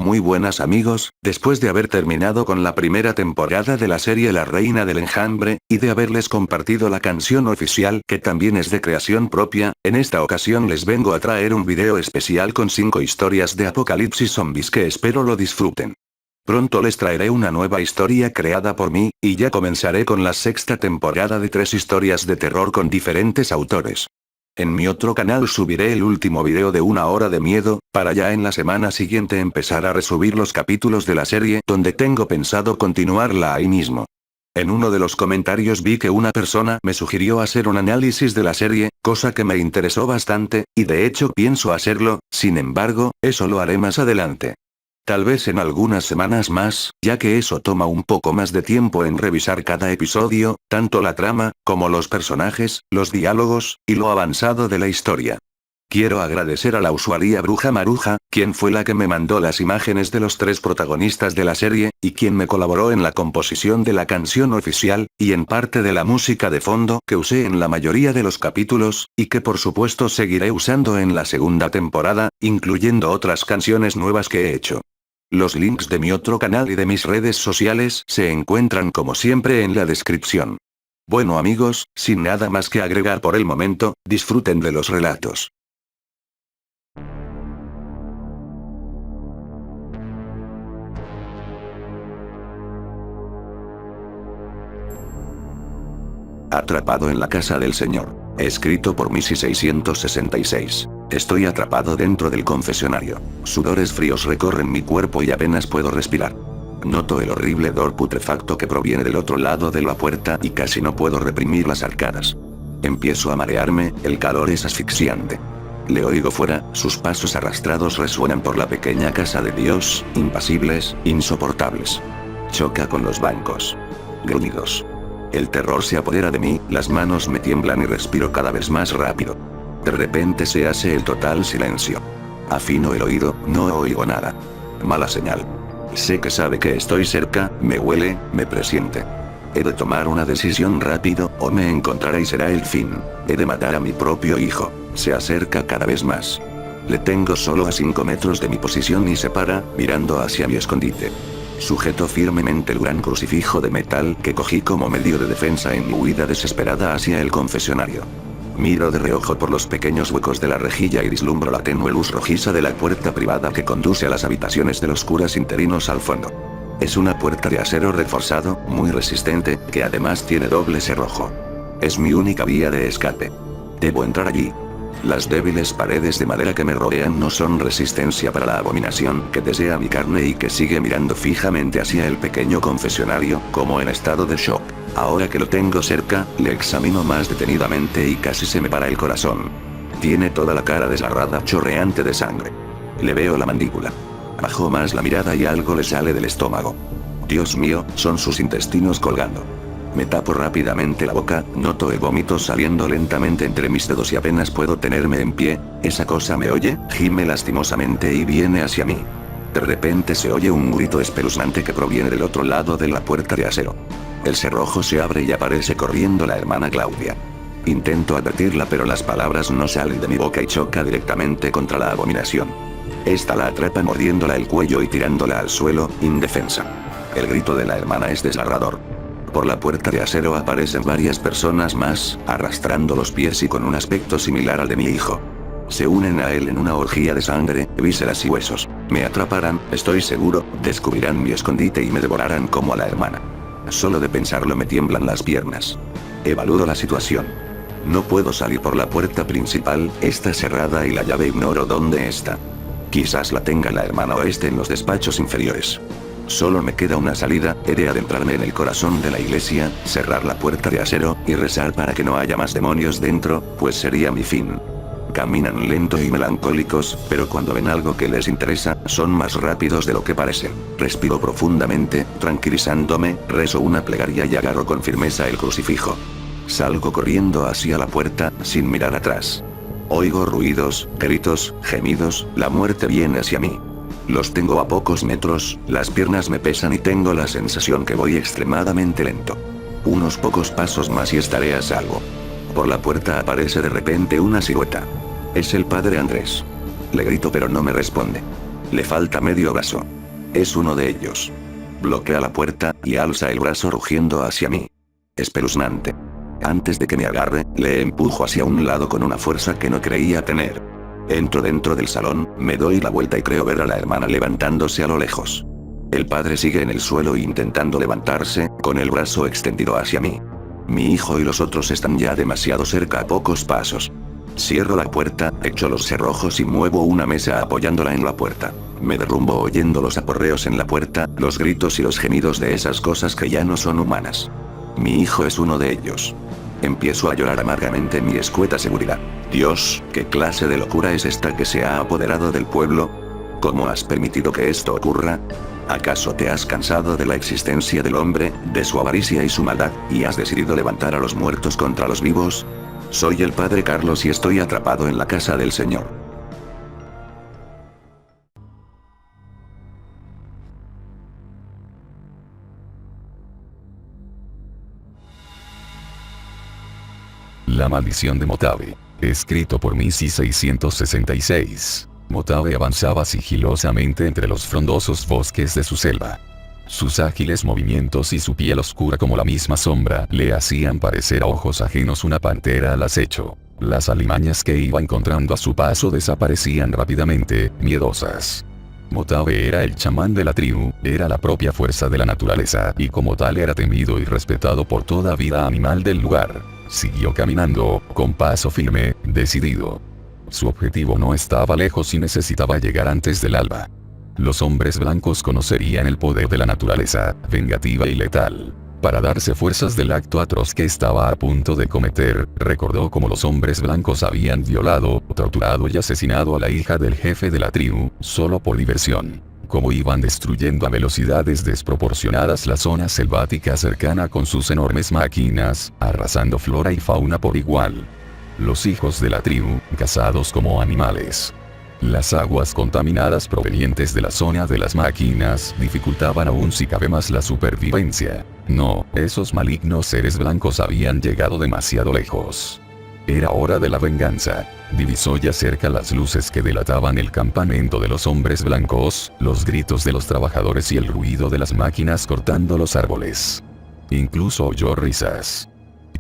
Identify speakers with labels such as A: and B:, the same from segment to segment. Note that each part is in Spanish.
A: Muy buenas amigos, después de haber terminado con la primera temporada de la serie La Reina del Enjambre, y de haberles compartido la canción oficial que también es de creación propia, en esta ocasión les vengo a traer un video especial con 5 historias de apocalipsis zombies que espero lo disfruten. Pronto les traeré una nueva historia creada por mí, y ya comenzaré con la sexta temporada de 3 historias de terror con diferentes autores. En mi otro canal subiré el último video de 1 hora de miedo, para ya en la semana siguiente empezar a resubir los capítulos de la serie donde tengo pensado continuarla ahí mismo. En uno de los comentarios vi que una persona me sugirió hacer un análisis de la serie, cosa que me interesó bastante, y de hecho pienso hacerlo, sin embargo, eso lo haré más adelante. Tal vez en algunas semanas más, ya que eso toma un poco más de tiempo en revisar cada episodio, tanto la trama, como los personajes, los diálogos, y lo avanzado de la historia. Quiero agradecer a la usuaria Bruja Maruja, quien fue la que me mandó las imágenes de los 3 protagonistas de la serie, y quien me colaboró en la composición de la canción oficial, y en parte de la música de fondo que usé en la mayoría de los capítulos, y que por supuesto seguiré usando en la segunda temporada, incluyendo otras canciones nuevas que he hecho. Los links de mi otro canal y de mis redes sociales se encuentran como siempre en la descripción. Bueno amigos, sin nada más que agregar por el momento, disfruten de los relatos. Atrapado en la casa del Señor. Escrito por Missy 666. Estoy atrapado dentro del confesionario. Sudores fríos recorren mi cuerpo y apenas puedo respirar. Noto el horrible hedor putrefacto que proviene del otro lado de la puerta y casi no puedo reprimir las arcadas. Empiezo a marearme, el calor es asfixiante. Le oigo fuera, sus pasos arrastrados resuenan por la pequeña casa de Dios, impasibles, insoportables. Choca con los bancos. Gruñidos. El terror se apodera de mí, las manos me tiemblan y respiro cada vez más rápido. De repente se hace el total silencio. Afino el oído, no oigo nada. Mala señal. Sé que sabe que estoy cerca, me huele, me presiente. He de tomar una decisión rápido, o me encontrará y será el fin. He de matar a mi propio hijo. Se acerca cada vez más. Le tengo solo a 5 metros de mi posición y se para, mirando hacia mi escondite. Sujeto firmemente el gran crucifijo de metal que cogí como medio de defensa en mi huida desesperada hacia el confesionario. Miro de reojo por los pequeños huecos de la rejilla y vislumbro la tenue luz rojiza de la puerta privada que conduce a las habitaciones de los curas interinos al fondo. Es una puerta de acero reforzado, muy resistente, que además tiene doble cerrojo. Es mi única vía de escape. Debo entrar allí. Las débiles paredes de madera que me rodean no son resistencia para la abominación que desea mi carne y que sigue mirando fijamente hacia el pequeño confesionario, como en estado de shock. Ahora que lo tengo cerca, le examino más detenidamente y casi se me para el corazón. Tiene toda la cara desgarrada, chorreante de sangre. Le veo la mandíbula. Bajo más la mirada y algo le sale del estómago. Dios mío, son sus intestinos colgando. Me tapo rápidamente la boca, noto el vómito saliendo lentamente entre mis dedos y apenas puedo tenerme en pie. Esa cosa me oye, gime lastimosamente y viene hacia mí. De repente se oye un grito espeluznante que proviene del otro lado de la puerta de acero. El cerrojo se abre y aparece corriendo la hermana Claudia. Intento advertirla pero las palabras no salen de mi boca y choca directamente contra la abominación. Esta la atrapa mordiéndola el cuello y tirándola al suelo, indefensa. El grito de la hermana es desgarrador. Por la puerta de acero aparecen varias personas más, arrastrando los pies y con un aspecto similar al de mi hijo. Se unen a él en una orgía de sangre, vísceras y huesos. Me atraparán, estoy seguro, descubrirán mi escondite y me devorarán como a la hermana. Solo de pensarlo me tiemblan las piernas. Evalúo la situación. No puedo salir por la puerta principal, está cerrada y la llave ignoro dónde está. Quizás la tenga la hermana o esté en los despachos inferiores. Solo me queda una salida, he de adentrarme en el corazón de la iglesia, cerrar la puerta de acero, y rezar para que no haya más demonios dentro, pues sería mi fin. Caminan lento y melancólicos, pero cuando ven algo que les interesa, son más rápidos de lo que parecen. Respiro profundamente, tranquilizándome, rezo una plegaria y agarro con firmeza el crucifijo. Salgo corriendo hacia la puerta, sin mirar atrás. Oigo ruidos, gritos, gemidos, la muerte viene hacia mí. Los tengo a pocos metros, las piernas me pesan y tengo la sensación que voy extremadamente lento. Unos pocos pasos más y estaré a salvo. Por la puerta aparece de repente una silueta. Es el padre Andrés. Le grito pero no me responde. Le falta medio brazo. Es uno de ellos. Bloquea la puerta, y alza el brazo rugiendo hacia mí. Espeluznante. Antes de que me agarre, le empujo hacia un lado con una fuerza que no creía tener. Entro dentro del salón, me doy la vuelta y creo ver a la hermana levantándose a lo lejos. El padre sigue en el suelo intentando levantarse, con el brazo extendido hacia mí. Mi hijo y los otros están ya demasiado cerca a pocos pasos. Cierro la puerta, echo los cerrojos y muevo una mesa apoyándola en la puerta. Me derrumbo oyendo los aporreos en la puerta, los gritos y los gemidos de esas cosas que ya no son humanas. Mi hijo es uno de ellos. Empiezo a llorar amargamente en mi escueta seguridad. Dios, ¿qué clase de locura es esta que se ha apoderado del pueblo? ¿Cómo has permitido que esto ocurra? ¿Acaso te has cansado de la existencia del hombre, de su avaricia y su maldad, y has decidido levantar a los muertos contra los vivos? Soy el padre Carlos y estoy atrapado en la casa del Señor.
B: La maldición de Motave. Escrito por Missy 666. Motave avanzaba sigilosamente entre los frondosos bosques de su selva. Sus ágiles movimientos y su piel oscura como la misma sombra le hacían parecer a ojos ajenos una pantera al acecho. Las alimañas que iba encontrando a su paso desaparecían rápidamente, miedosas. Motave era el chamán de la tribu, era la propia fuerza de la naturaleza y como tal era temido y respetado por toda vida animal del lugar. Siguió caminando, con paso firme, decidido. Su objetivo no estaba lejos y necesitaba llegar antes del alba. Los hombres blancos conocerían el poder de la naturaleza, vengativa y letal. Para darse fuerzas del acto atroz que estaba a punto de cometer, recordó cómo los hombres blancos habían violado, torturado y asesinado a la hija del jefe de la tribu, solo por diversión. Cómo iban destruyendo a velocidades desproporcionadas la zona selvática cercana con sus enormes máquinas, arrasando flora y fauna por igual. Los hijos de la tribu, cazados como animales. Las aguas contaminadas provenientes de la zona de las máquinas dificultaban aún si cabe más la supervivencia. No, esos malignos seres blancos habían llegado demasiado lejos. Era hora de la venganza. Divisó ya cerca las luces que delataban el campamento de los hombres blancos, los gritos de los trabajadores y el ruido de las máquinas cortando los árboles. Incluso oyó risas.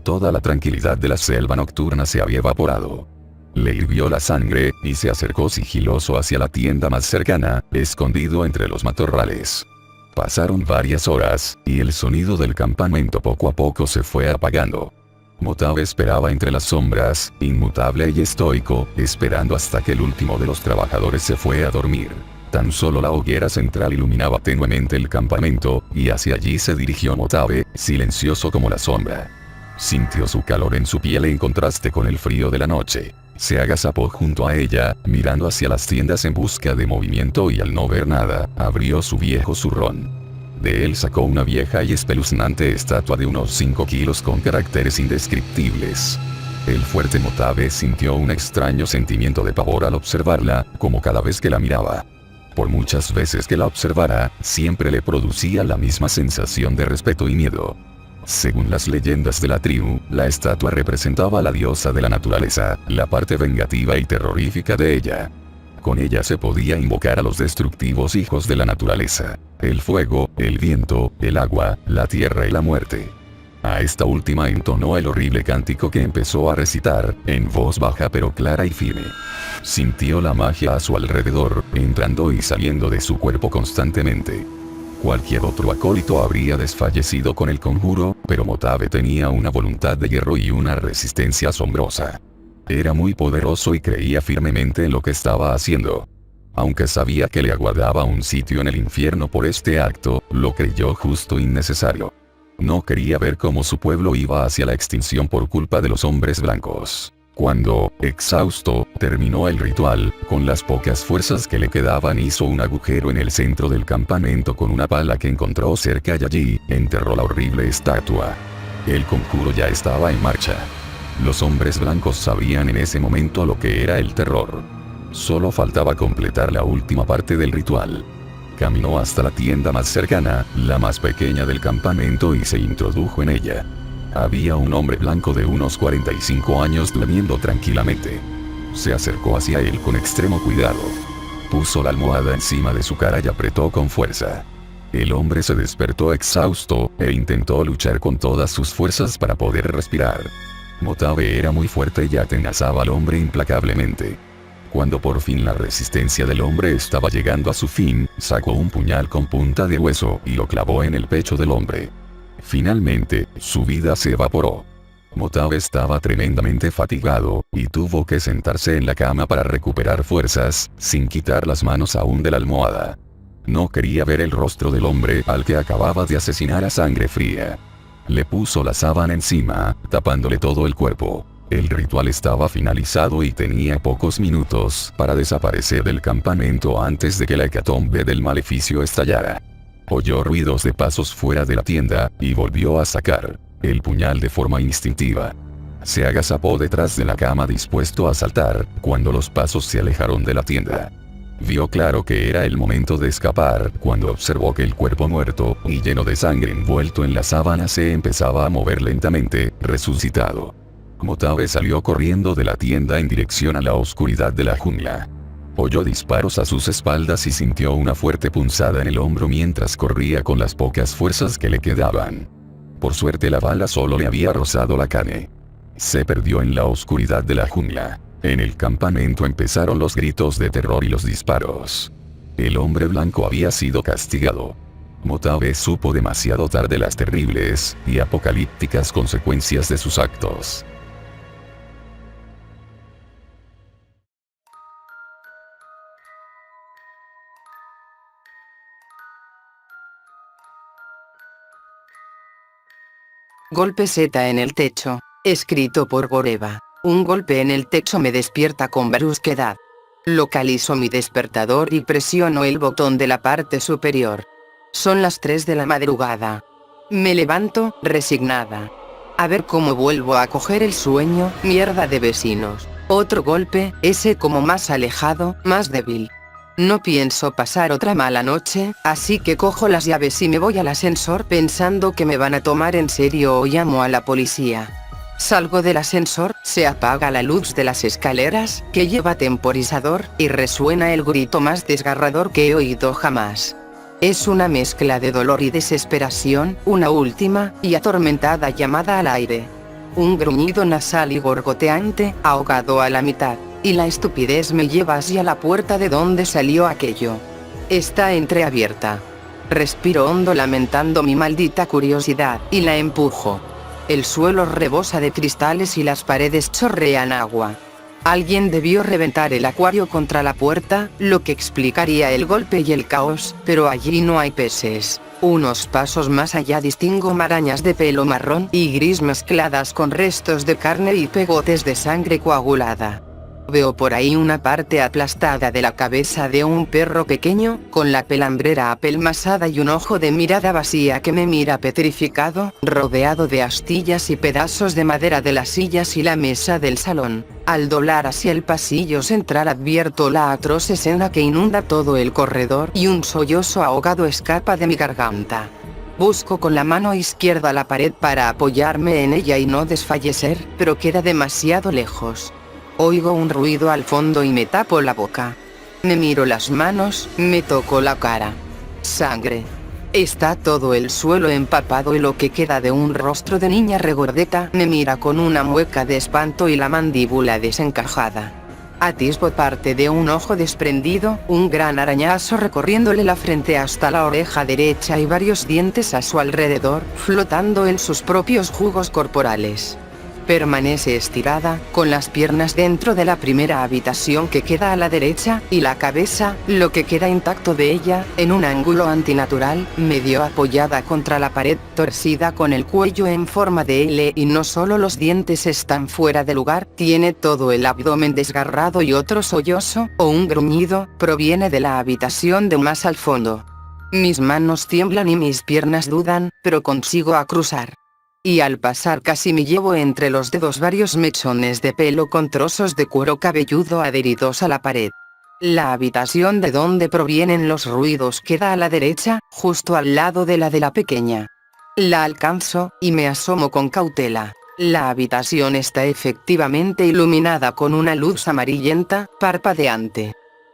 B: Toda la tranquilidad de la selva nocturna se había evaporado. Le hirvió la sangre, y se acercó sigiloso hacia la tienda más cercana, escondido entre los matorrales. Pasaron varias horas, y el sonido del campamento poco a poco se fue apagando. Motave esperaba entre las sombras, inmutable y estoico, esperando hasta que el último de los trabajadores se fue a dormir. Tan solo la hoguera central iluminaba tenuemente el campamento, y hacia allí se dirigió Motave, silencioso como la sombra. Sintió su calor en su piel en contraste con el frío de la noche. Se agazapó junto a ella, mirando hacia las tiendas en busca de movimiento y al no ver nada, abrió su viejo zurrón. De él sacó una vieja y espeluznante estatua de unos 5 kilos con caracteres indescriptibles. El fuerte Motave sintió un extraño sentimiento de pavor al observarla, como cada vez que la miraba. Por muchas veces que la observara, siempre le producía la misma sensación de respeto y miedo. Según las leyendas de la tribu, la estatua representaba a la diosa de la naturaleza, la parte vengativa y terrorífica de ella. Con ella se podía invocar a los destructivos hijos de la naturaleza, el fuego, el viento, el agua, la tierra y la muerte. A esta última entonó el horrible cántico que empezó a recitar, en voz baja pero clara y firme. Sintió la magia a su alrededor, entrando y saliendo de su cuerpo constantemente. Cualquier otro acólito habría desfallecido con el conjuro, pero Motave tenía una voluntad de hierro y una resistencia asombrosa. Era muy poderoso y creía firmemente en lo que estaba haciendo. Aunque sabía que le aguardaba un sitio en el infierno por este acto, lo creyó justo y necesario. No quería ver cómo su pueblo iba hacia la extinción por culpa de los hombres blancos. Cuando, exhausto, terminó el ritual, con las pocas fuerzas que le quedaban hizo un agujero en el centro del campamento con una pala que encontró cerca y allí, enterró la horrible estatua. El conjuro ya estaba en marcha. Los hombres blancos sabían en ese momento lo que era el terror. Solo faltaba completar la última parte del ritual. Caminó hasta la tienda más cercana, la más pequeña del campamento y se introdujo en ella. Había un hombre blanco de unos 45 años durmiendo tranquilamente. Se acercó hacia él con extremo cuidado. puso la almohada encima de su cara y apretó con fuerza. El hombre se despertó exhausto, e intentó luchar con todas sus fuerzas para poder respirar. Motabe era muy fuerte y atenazaba al hombre implacablemente. Cuando por fin la resistencia del hombre estaba llegando a su fin, sacó un puñal con punta de hueso y lo clavó en el pecho del hombre. Finalmente, su vida se evaporó. Motabe estaba tremendamente fatigado, y tuvo que sentarse en la cama para recuperar fuerzas, sin quitar las manos aún de la almohada. No quería ver el rostro del hombre al que acababa de asesinar a sangre fría. Le puso la sábana encima, tapándole todo el cuerpo. El ritual estaba finalizado y tenía pocos minutos para desaparecer del campamento antes de que la hecatombe del maleficio estallara. Oyó ruidos de pasos fuera de la tienda, y volvió a sacar el puñal de forma instintiva. Se agazapó detrás de la cama dispuesto a saltar, cuando los pasos se alejaron de la tienda. Vio claro que era el momento de escapar, cuando observó que el cuerpo muerto, y lleno de sangre envuelto en la sábana, se empezaba a mover lentamente, resucitado. Motabe salió corriendo de la tienda en dirección a la oscuridad de la jungla. Oyó disparos a sus espaldas y sintió una fuerte punzada en el hombro mientras corría con las pocas fuerzas que le quedaban. Por suerte la bala solo le había rozado la carne. Se perdió en la oscuridad de la jungla. En el campamento empezaron los gritos de terror y los disparos. El hombre blanco había sido castigado. Motabe supo demasiado tarde las terribles y apocalípticas consecuencias de sus actos.
C: Golpe Z en el techo. Escrito por Goreva. Un golpe en el techo me despierta con brusquedad. Localizo mi despertador y presiono el botón de la parte superior. Son las 3 de la madrugada. Me levanto, resignada. A ver cómo vuelvo a coger el sueño, mierda de vecinos. Otro golpe, ese como más alejado, más débil. No pienso pasar otra mala noche, así que cojo las llaves y me voy al ascensor pensando que me van a tomar en serio o llamo a la policía. Salgo del ascensor, se apaga la luz de las escaleras, que lleva temporizador, y resuena el grito más desgarrador que he oído jamás. Es una mezcla de dolor y desesperación, una última y atormentada llamada al aire. Un gruñido nasal y gorgoteante, ahogado a la mitad, y la estupidez me lleva hacia la puerta de donde salió aquello. Está entreabierta. Respiro hondo lamentando mi maldita curiosidad, y la empujo. El suelo rebosa de cristales y las paredes chorrean agua. Alguien debió reventar el acuario contra la puerta, lo que explicaría el golpe y el caos, pero allí no hay peces. Unos pasos más allá distingo marañas de pelo marrón y gris mezcladas con restos de carne y pegotes de sangre coagulada. Veo por ahí una parte aplastada de la cabeza de un perro pequeño, con la pelambrera apelmazada y un ojo de mirada vacía que me mira petrificado, rodeado de astillas y pedazos de madera de las sillas y la mesa del salón. Al doblar hacia el pasillo central advierto la atroz escena que inunda todo el corredor y un sollozo ahogado escapa de mi garganta. Busco con la mano izquierda la pared para apoyarme en ella y no desfallecer, pero queda demasiado lejos. Oigo un ruido al fondo y me tapo la boca. Me miro las manos, me toco la cara. Sangre. Está todo el suelo empapado y lo que queda de un rostro de niña regordeta me mira con una mueca de espanto y la mandíbula desencajada. Atisbo parte de un ojo desprendido, un gran arañazo recorriéndole la frente hasta la oreja derecha y varios dientes a su alrededor, flotando en sus propios jugos corporales. Permanece estirada, con las piernas dentro de la primera habitación que queda a la derecha, y la cabeza, lo que queda intacto de ella, en un ángulo antinatural, medio apoyada contra la pared, torcida con el cuello en forma de L y no solo los dientes están fuera de lugar, tiene todo el abdomen desgarrado y otro sollozo, o un gruñido, proviene de la habitación de más al fondo. Mis manos tiemblan y mis piernas dudan, pero consigo a cruzar. Y al pasar casi me llevo entre los dedos varios mechones de pelo con trozos de cuero cabelludo adheridos a la pared. La habitación de donde provienen los ruidos queda a la derecha, justo al lado de la pequeña. La alcanzo, y me asomo con cautela. La habitación está efectivamente iluminada con una luz amarillenta, parpadeante.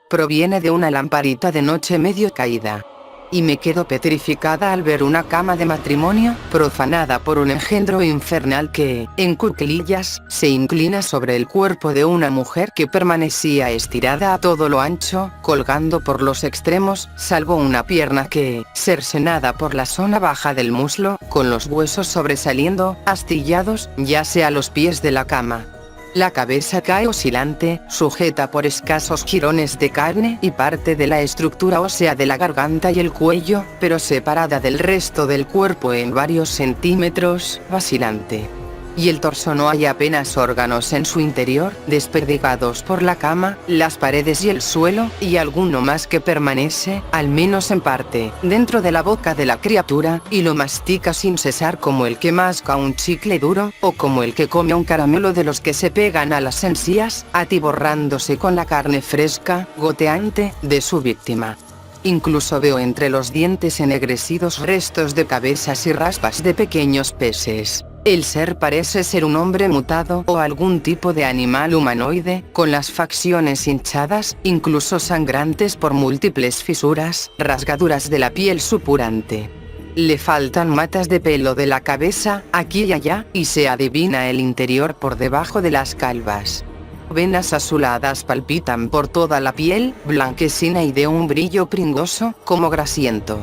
C: proviene de una lamparita de noche medio caída. Y me quedo petrificada al ver una cama de matrimonio, profanada por un engendro infernal que, en cuclillas, se inclina sobre el cuerpo de una mujer que permanecía estirada a todo lo ancho, colgando por los extremos, salvo una pierna que, cercenada por la zona baja del muslo, con los huesos sobresaliendo, astillados, yace a los pies de la cama. La cabeza cae oscilante, sujeta por escasos jirones de carne y parte de la estructura ósea de la garganta y el cuello, pero separada del resto del cuerpo en varios centímetros, vacilante. Y el torso no hay apenas órganos en su interior, desperdigados por la cama, las paredes y el suelo, y alguno más que permanece, al menos en parte, dentro de la boca de la criatura, y lo mastica sin cesar como el que masca un chicle duro, o como el que come un caramelo de los que se pegan a las encías, atiborrándose con la carne fresca, goteante, de su víctima. Incluso veo entre los dientes ennegrecidos restos de cabezas y raspas de pequeños peces. El ser parece ser un hombre mutado o algún tipo de animal humanoide, con las facciones hinchadas, incluso sangrantes por múltiples fisuras, rasgaduras de la piel supurante. Le faltan matas de pelo de la cabeza, aquí y allá, y se adivina el interior por debajo de las calvas. Venas azuladas palpitan por toda la piel, blanquecina y de un brillo pringoso, como grasiento.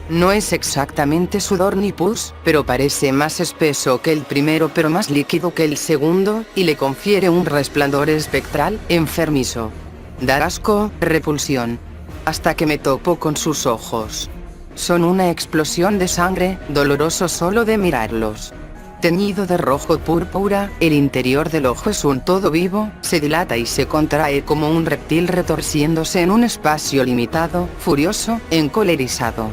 C: No es exactamente sudor ni pus, pero parece más espeso que el primero pero más líquido que el segundo, y le confiere un resplandor espectral, enfermizo. Da asco, repulsión. Hasta que me topo con sus ojos. Son una explosión de sangre, doloroso solo de mirarlos. Teñido de rojo púrpura, el interior del ojo es un todo vivo, se dilata y se contrae como un reptil retorciéndose en un espacio limitado, furioso, encolerizado.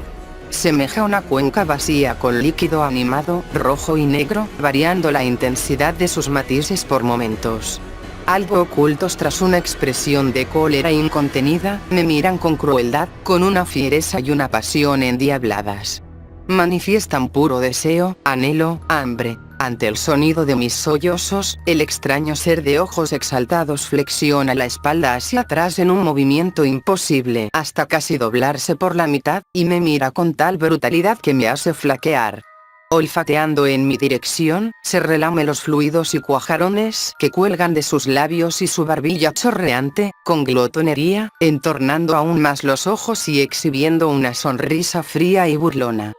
C: Semeja una cuenca vacía con líquido animado, rojo y negro, variando la intensidad de sus matices por momentos. Algo ocultos tras una expresión de cólera incontenida, me miran con crueldad, con una fiereza y una pasión endiabladas. Manifiestan puro deseo, anhelo, hambre. Ante el sonido de mis sollozos, el extraño ser de ojos exaltados flexiona la espalda hacia atrás en un movimiento imposible hasta casi doblarse por la mitad, y me mira con tal brutalidad que me hace flaquear. Olfateando en mi dirección, se relame los fluidos y cuajarones que cuelgan de sus labios y su barbilla chorreante, con glotonería, entornando aún más los ojos y exhibiendo una sonrisa fría y burlona.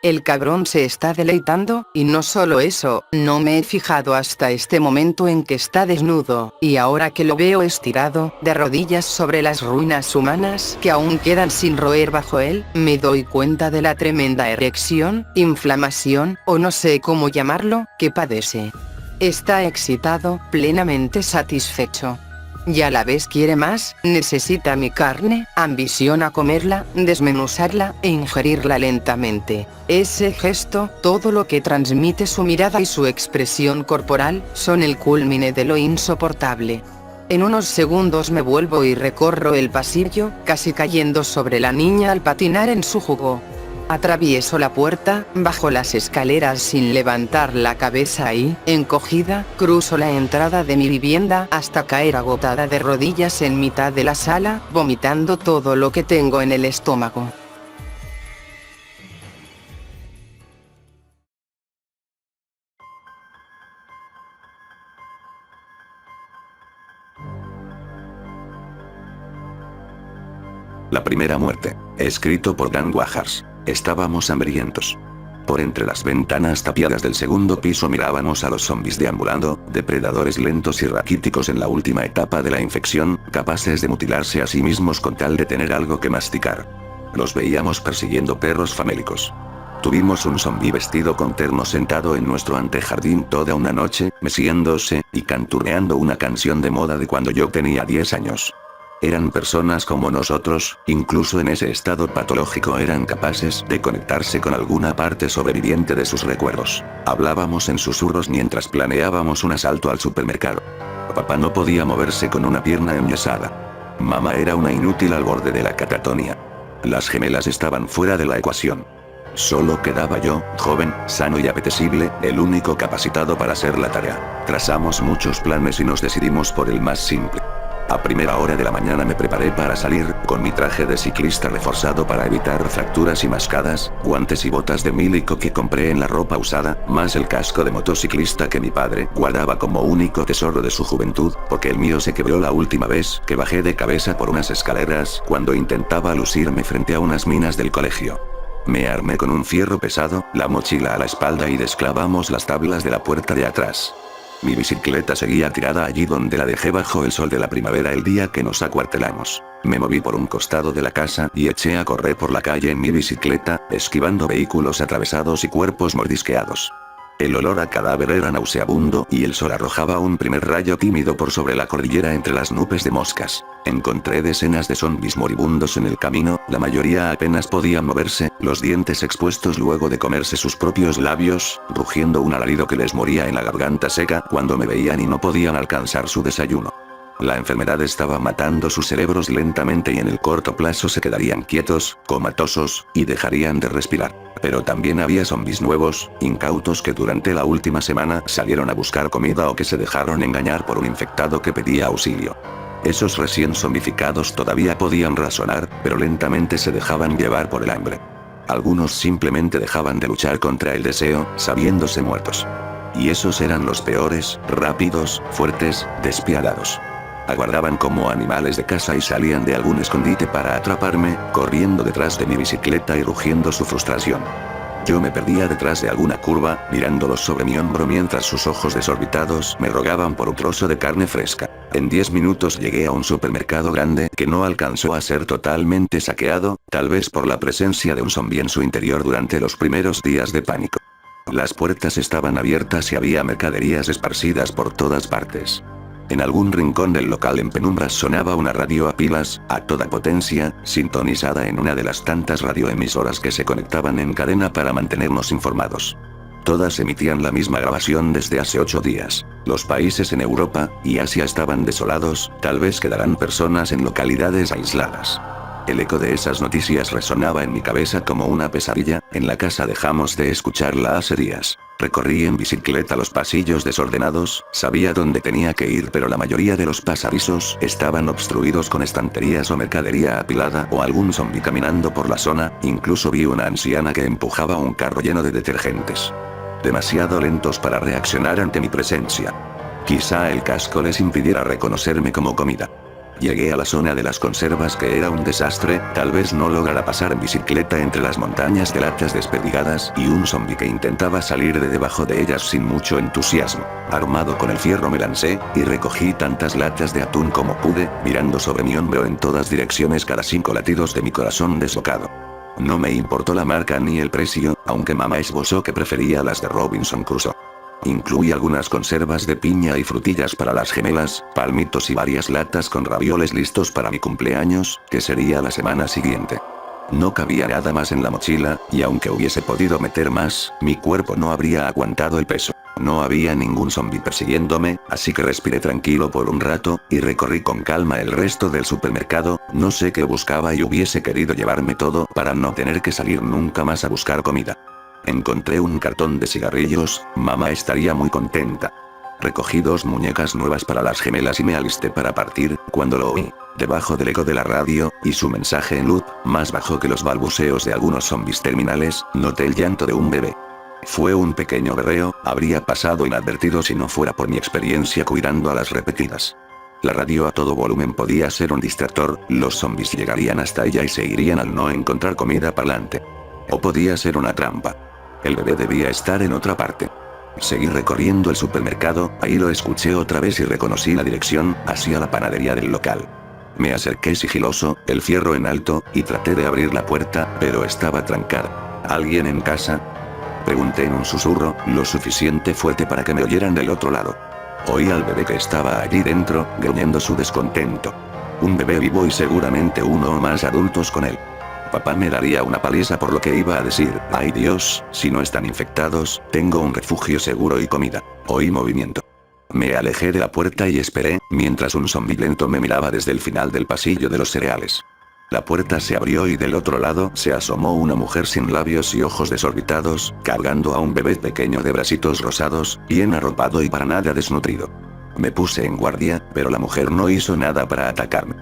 C: El cabrón se está deleitando, y no solo eso, no me he fijado hasta este momento en que está desnudo, y ahora que lo veo estirado, de rodillas sobre las ruinas humanas que aún quedan sin roer bajo él, me doy cuenta de la tremenda erección, inflamación, o no sé cómo llamarlo, que padece. Está excitado, plenamente satisfecho. Y a la vez quiere más, necesita mi carne, ambiciona comerla, desmenuzarla, e ingerirla lentamente. Ese gesto, todo lo que transmite su mirada y su expresión corporal, son el culmine de lo insoportable. En unos segundos me vuelvo y recorro el pasillo, casi cayendo sobre la niña al patinar en su jugo. Atravieso la puerta, bajo las escaleras sin levantar la cabeza y, encogida, cruzo la entrada de mi vivienda hasta caer agotada de rodillas en mitad de la sala, vomitando todo lo que tengo en el estómago.
A: La primera muerte. Escrito por Dan Wajars. Estábamos hambrientos. Por entre las ventanas tapiadas del segundo piso mirábamos a los zombies deambulando, depredadores lentos y raquíticos en la última etapa de la infección, capaces de mutilarse a sí mismos con tal de tener algo que masticar. Los veíamos persiguiendo perros famélicos. Tuvimos un zombi vestido con terno sentado en nuestro antejardín toda una noche, meciéndose y canturreando una canción de moda de cuando yo tenía 10 años. Eran personas como nosotros, incluso en ese estado patológico eran capaces de conectarse con alguna parte sobreviviente de sus recuerdos. Hablábamos en susurros mientras planeábamos un asalto al supermercado. Papá no podía moverse con una pierna enyesada. Mamá era una inútil al borde de la catatonia. Las gemelas estaban fuera de la ecuación. Solo quedaba yo, joven, sano y apetecible, el único capacitado para hacer la tarea. Trazamos muchos planes y nos decidimos por el más simple. A primera hora de la mañana me preparé para salir, con mi traje de ciclista reforzado para evitar fracturas y mascadas, guantes y botas de milico que compré en la ropa usada, más el casco de motociclista que mi padre guardaba como único tesoro de su juventud, porque el mío se quebró la última vez que bajé de cabeza por unas escaleras cuando intentaba lucirme frente a unas minas del colegio. Me armé con un fierro pesado, la mochila a la espalda y desclavamos las tablas de la puerta de atrás. Mi bicicleta seguía tirada allí donde la dejé bajo el sol de la primavera el día que nos acuartelamos. Me moví por un costado de la casa y eché a correr por la calle en mi bicicleta, esquivando vehículos atravesados y cuerpos mordisqueados. El olor a cadáver era nauseabundo y el sol arrojaba un primer rayo tímido por sobre la cordillera entre las nubes de moscas. Encontré decenas de zombis moribundos en el camino, la mayoría apenas podían moverse, los dientes expuestos luego de comerse sus propios labios, rugiendo un alarido que les moría en la garganta seca cuando me veían y no podían alcanzar su desayuno. La enfermedad estaba matando sus cerebros lentamente y en el corto plazo se quedarían quietos, comatosos, y dejarían de respirar. Pero también había zombis nuevos, incautos que durante la última semana salieron a buscar comida o que se dejaron engañar por un infectado que pedía auxilio. Esos recién zombificados todavía podían razonar, pero lentamente se dejaban llevar por el hambre. Algunos simplemente dejaban de luchar contra el deseo, sabiéndose muertos. Y esos eran los peores, rápidos, fuertes, despiadados. Aguardaban como animales de caza y salían de algún escondite para atraparme, corriendo detrás de mi bicicleta y rugiendo su frustración. Yo me perdía detrás de alguna curva, mirándolos sobre mi hombro mientras sus ojos desorbitados me rogaban por un trozo de carne fresca. En 10 minutos llegué a un supermercado grande que no alcanzó a ser totalmente saqueado, tal vez por la presencia de un zombi en su interior durante los primeros días de pánico. Las puertas estaban abiertas y había mercaderías esparcidas por todas partes. En algún rincón del local en penumbras sonaba una radio a pilas, a toda potencia, sintonizada en una de las tantas radioemisoras que se conectaban en cadena para mantenernos informados. Todas emitían la misma grabación desde hace 8 días. Los países en Europa y Asia estaban desolados, tal vez quedarán personas en localidades aisladas. El eco de esas noticias resonaba en mi cabeza como una pesadilla. En la casa dejamos de escucharla hace días. Recorrí en bicicleta los pasillos desordenados, sabía dónde tenía que ir, pero la mayoría de los pasadizos estaban obstruidos con estanterías o mercadería apilada o algún zombi caminando por la zona, incluso vi una anciana que empujaba un carro lleno de detergentes. Demasiado lentos para reaccionar ante mi presencia. Quizá el casco les impidiera reconocerme como comida. Llegué a la zona de las conservas que era un desastre, tal vez no lograra pasar en bicicleta entre las montañas de latas desperdigadas y un zombi que intentaba salir de debajo de ellas sin mucho entusiasmo. Armado con el fierro me lancé, y recogí tantas latas de atún como pude, mirando sobre mi hombro en todas direcciones cada 5 latidos de mi corazón deslocado. No me importó la marca ni el precio, aunque mamá esbozó que prefería las de Robinson Crusoe. Incluí algunas conservas de piña y frutillas para las gemelas, palmitos y varias latas con ravioles listos para mi cumpleaños, que sería la semana siguiente. No cabía nada más en la mochila, y aunque hubiese podido meter más, mi cuerpo no habría aguantado el peso. No había ningún zombi persiguiéndome, así que respiré tranquilo por un rato, y recorrí con calma el resto del supermercado. No sé qué buscaba y hubiese querido llevarme todo para no tener que salir nunca más a buscar comida. Encontré un cartón de cigarrillos, mamá estaría muy contenta. Recogí 2 muñecas nuevas para las gemelas y me alisté para partir, cuando lo oí, debajo del eco de la radio, y su mensaje en loop, más bajo que los balbuceos de algunos zombis terminales, noté el llanto de un bebé. Fue un pequeño berreo, habría pasado inadvertido si no fuera por mi experiencia cuidando a las repetidas. La radio a todo volumen podía ser un distractor, los zombis llegarían hasta ella y se irían al no encontrar comida parlante. O podía ser una trampa. El bebé debía estar en otra parte. Seguí recorriendo el supermercado, ahí lo escuché otra vez y reconocí la dirección, hacia la panadería del local. Me acerqué sigiloso, el fierro en alto, y traté de abrir la puerta, pero estaba trancada. ¿Alguien en casa?, pregunté en un susurro, lo suficiente fuerte para que me oyeran del otro lado. Oí al bebé que estaba allí dentro, gruñendo su descontento. Un bebé vivo y seguramente uno o más adultos con él. Papá me daría una paliza por lo que iba a decir. Ay Dios, si no están infectados, tengo un refugio seguro y comida. Oí movimiento. Me alejé de la puerta y esperé, mientras un zombi lento me miraba desde el final del pasillo de los cereales. La puerta se abrió y del otro lado se asomó una mujer sin labios y ojos desorbitados, cargando a un bebé pequeño de bracitos rosados, bien arropado y para nada desnutrido. Me puse en guardia, pero la mujer no hizo nada para atacarme.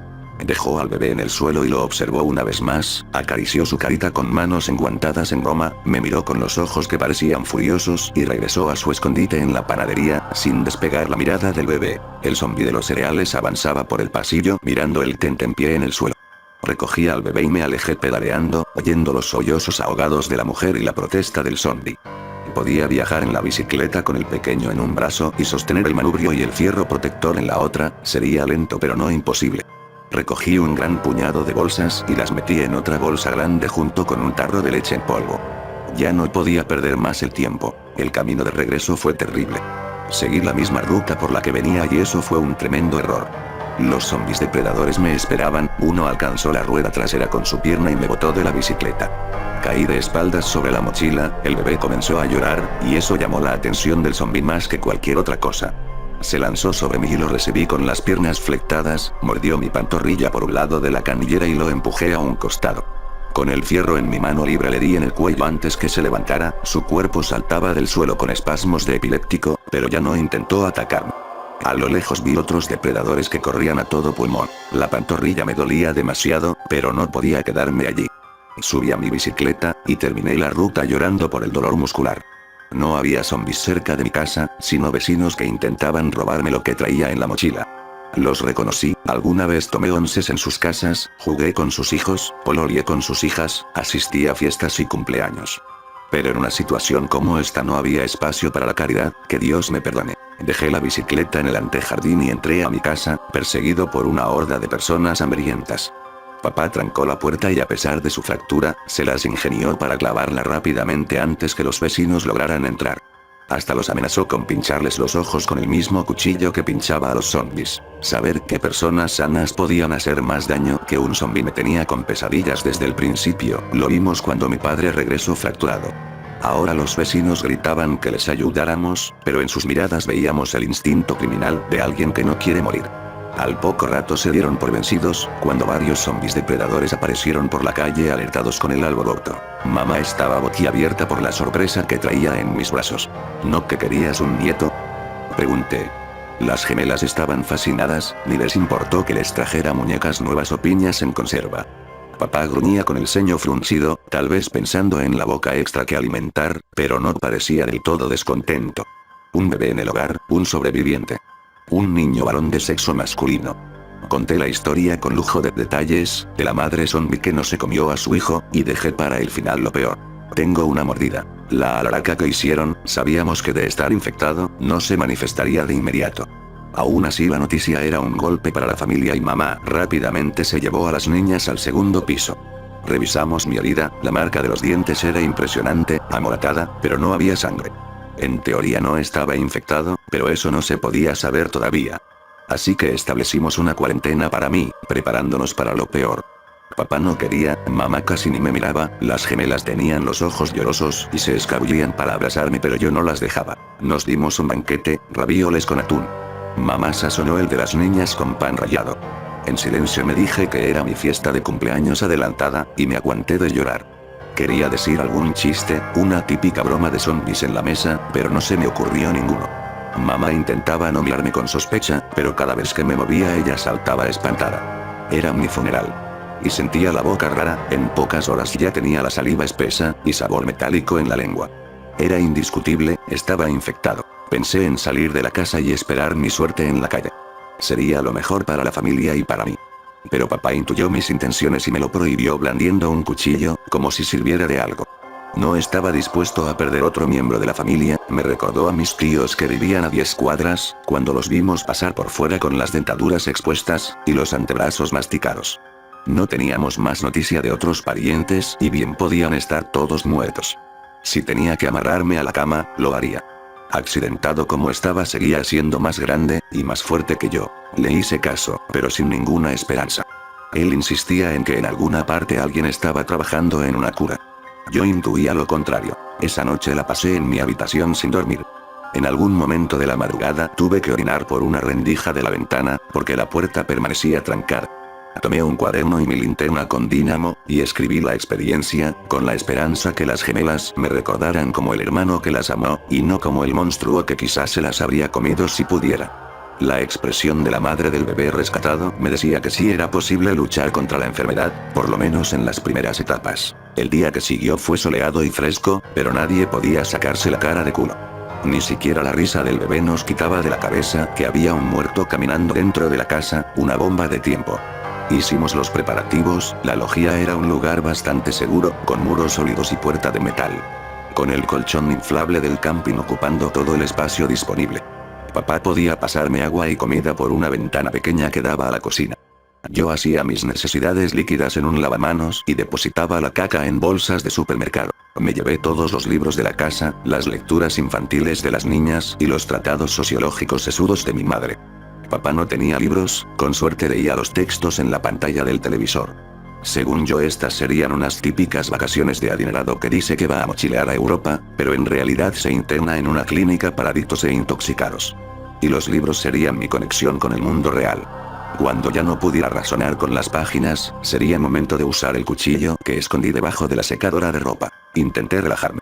A: Dejó al bebé en el suelo y lo observó una vez más, acarició su carita con manos enguantadas en goma, me miró con los ojos que parecían furiosos y regresó a su escondite en la panadería, sin despegar la mirada del bebé. El zombi de los cereales avanzaba por el pasillo mirando el tentempié en el suelo. Recogí al bebé y me alejé pedaleando, oyendo los sollozos ahogados de la mujer y la protesta del zombi. Podía viajar en la bicicleta con el pequeño en un brazo y sostener el manubrio y el fierro protector en la otra, sería lento pero no imposible. Recogí un gran puñado de bolsas y las metí en otra bolsa grande junto con un tarro de leche en polvo. Ya no podía perder más el tiempo, el camino de regreso fue terrible. Seguí la misma ruta por la que venía y eso fue un tremendo error. Los zombis depredadores me esperaban, uno alcanzó la rueda trasera con su pierna y me botó de la bicicleta. Caí de espaldas sobre la mochila, el bebé comenzó a llorar, y eso llamó la atención del zombi más que cualquier otra cosa. Se lanzó sobre mí y lo recibí con las piernas flectadas, mordió mi pantorrilla por un lado de la canillera y lo empujé a un costado. Con el fierro en mi mano libre le di en el cuello antes que se levantara, su cuerpo saltaba del suelo con espasmos de epiléptico, pero ya no intentó atacarme. A lo lejos vi otros depredadores que corrían a todo pulmón, la pantorrilla me dolía demasiado, pero no podía quedarme allí. Subí a mi bicicleta, y terminé la ruta llorando por el dolor muscular. No había zombies cerca de mi casa, sino vecinos que intentaban robarme lo que traía en la mochila. Los reconocí, alguna vez tomé onces en sus casas, jugué con sus hijos, pololeé con sus hijas, asistí a fiestas y cumpleaños. Pero en una situación como esta no había espacio para la caridad, que Dios me perdone. Dejé la bicicleta en el antejardín y entré a mi casa, perseguido por una horda de personas hambrientas. Papá trancó la puerta y a pesar de su fractura, se las ingenió para clavarla rápidamente antes que los vecinos lograran entrar. Hasta los amenazó con pincharles los ojos con el mismo cuchillo que pinchaba a los zombies. Saber que personas sanas podían hacer más daño que un zombi me tenía con pesadillas desde el principio, lo vimos cuando mi padre regresó fracturado. Ahora los vecinos gritaban que les ayudáramos, pero en sus miradas veíamos el instinto criminal de alguien que no quiere morir. Al poco rato se dieron por vencidos, cuando varios zombis depredadores aparecieron por la calle alertados con el alboroto. Mamá estaba boquiabierta por la sorpresa que traía en mis brazos. ¿No que querías un nieto?, pregunté. Las gemelas estaban fascinadas, ni les importó que les trajera muñecas nuevas o piñas en conserva. Papá gruñía con el ceño fruncido, tal vez pensando en la boca extra que alimentar, pero no parecía del todo descontento. Un bebé en el hogar, un sobreviviente. Un niño varón de sexo masculino. Conté la historia con lujo de detalles, de la madre zombie que no se comió a su hijo, y dejé para el final lo peor. Tengo una mordida. La alaraca que hicieron, sabíamos que de estar infectado, no se manifestaría de inmediato. Aún así la noticia era un golpe para la familia y mamá rápidamente se llevó a las niñas al segundo piso. Revisamos mi herida, la marca de los dientes era impresionante, amoratada, pero no había sangre. En teoría no estaba infectado, pero eso no se podía saber todavía. Así que establecimos una cuarentena para mí, preparándonos para lo peor. Papá no quería, mamá casi ni me miraba, las gemelas tenían los ojos llorosos y se escabullían para abrazarme pero yo no las dejaba. Nos dimos un banquete, ravioles con atún. Mamá sazonó el de las niñas con pan rallado. En silencio me dije que era mi fiesta de cumpleaños adelantada, y me aguanté de llorar. Quería decir algún chiste, una típica broma de zombies en la mesa, pero no se me ocurrió ninguno. Mamá intentaba no mirarme con sospecha, pero cada vez que me movía ella saltaba espantada. Era mi funeral. Y sentía la boca rara, en pocas horas ya tenía la saliva espesa, y sabor metálico en la lengua. Era indiscutible, estaba infectado. Pensé en salir de la casa y esperar mi suerte en la calle. Sería lo mejor para la familia y para mí. Pero papá intuyó mis intenciones y me lo prohibió blandiendo un cuchillo, como si sirviera de algo. No estaba dispuesto a perder otro miembro de la familia, me recordó a mis tíos que vivían a 10 cuadras, cuando los vimos pasar por fuera con las dentaduras expuestas, y los antebrazos masticados. No teníamos más noticia de otros parientes y bien podían estar todos muertos. Si tenía que amarrarme a la cama, lo haría. Accidentado como estaba seguía siendo más grande, y más fuerte que yo. Le hice caso, pero sin ninguna esperanza. Él insistía en que en alguna parte alguien estaba trabajando en una cura. Yo intuía lo contrario. Esa noche la pasé en mi habitación sin dormir. En algún momento de la madrugada tuve que orinar por una rendija de la ventana, porque la puerta permanecía trancada. Tomé un cuaderno y mi linterna con dínamo, y escribí la experiencia, con la esperanza que las gemelas me recordaran como el hermano que las amó, y no como el monstruo que quizás se las habría comido si pudiera. La expresión de la madre del bebé rescatado me decía que sí era posible luchar contra la enfermedad, por lo menos en las primeras etapas. El día que siguió fue soleado y fresco, pero nadie podía sacarse la cara de culo. Ni siquiera la risa del bebé nos quitaba de la cabeza que había un muerto caminando dentro de la casa, una bomba de tiempo. Hicimos los preparativos, la logía era un lugar bastante seguro, con muros sólidos y puerta de metal. Con el colchón inflable del camping ocupando todo el espacio disponible. Papá podía pasarme agua y comida por una ventana pequeña que daba a la cocina. Yo hacía mis necesidades líquidas en un lavamanos y depositaba la caca en bolsas de supermercado. Me llevé todos los libros de la casa, las lecturas infantiles de las niñas y los tratados sociológicos sesudos de mi madre. Papá no tenía libros, con suerte leía los textos en la pantalla del televisor. Según yo estas serían unas típicas vacaciones de adinerado que dice que va a mochilear a Europa, pero en realidad se interna en una clínica para adictos e intoxicados. Y los libros serían mi conexión con el mundo real. Cuando ya no pudiera razonar con las páginas, sería momento de usar el cuchillo que escondí debajo de la secadora de ropa. Intenté relajarme.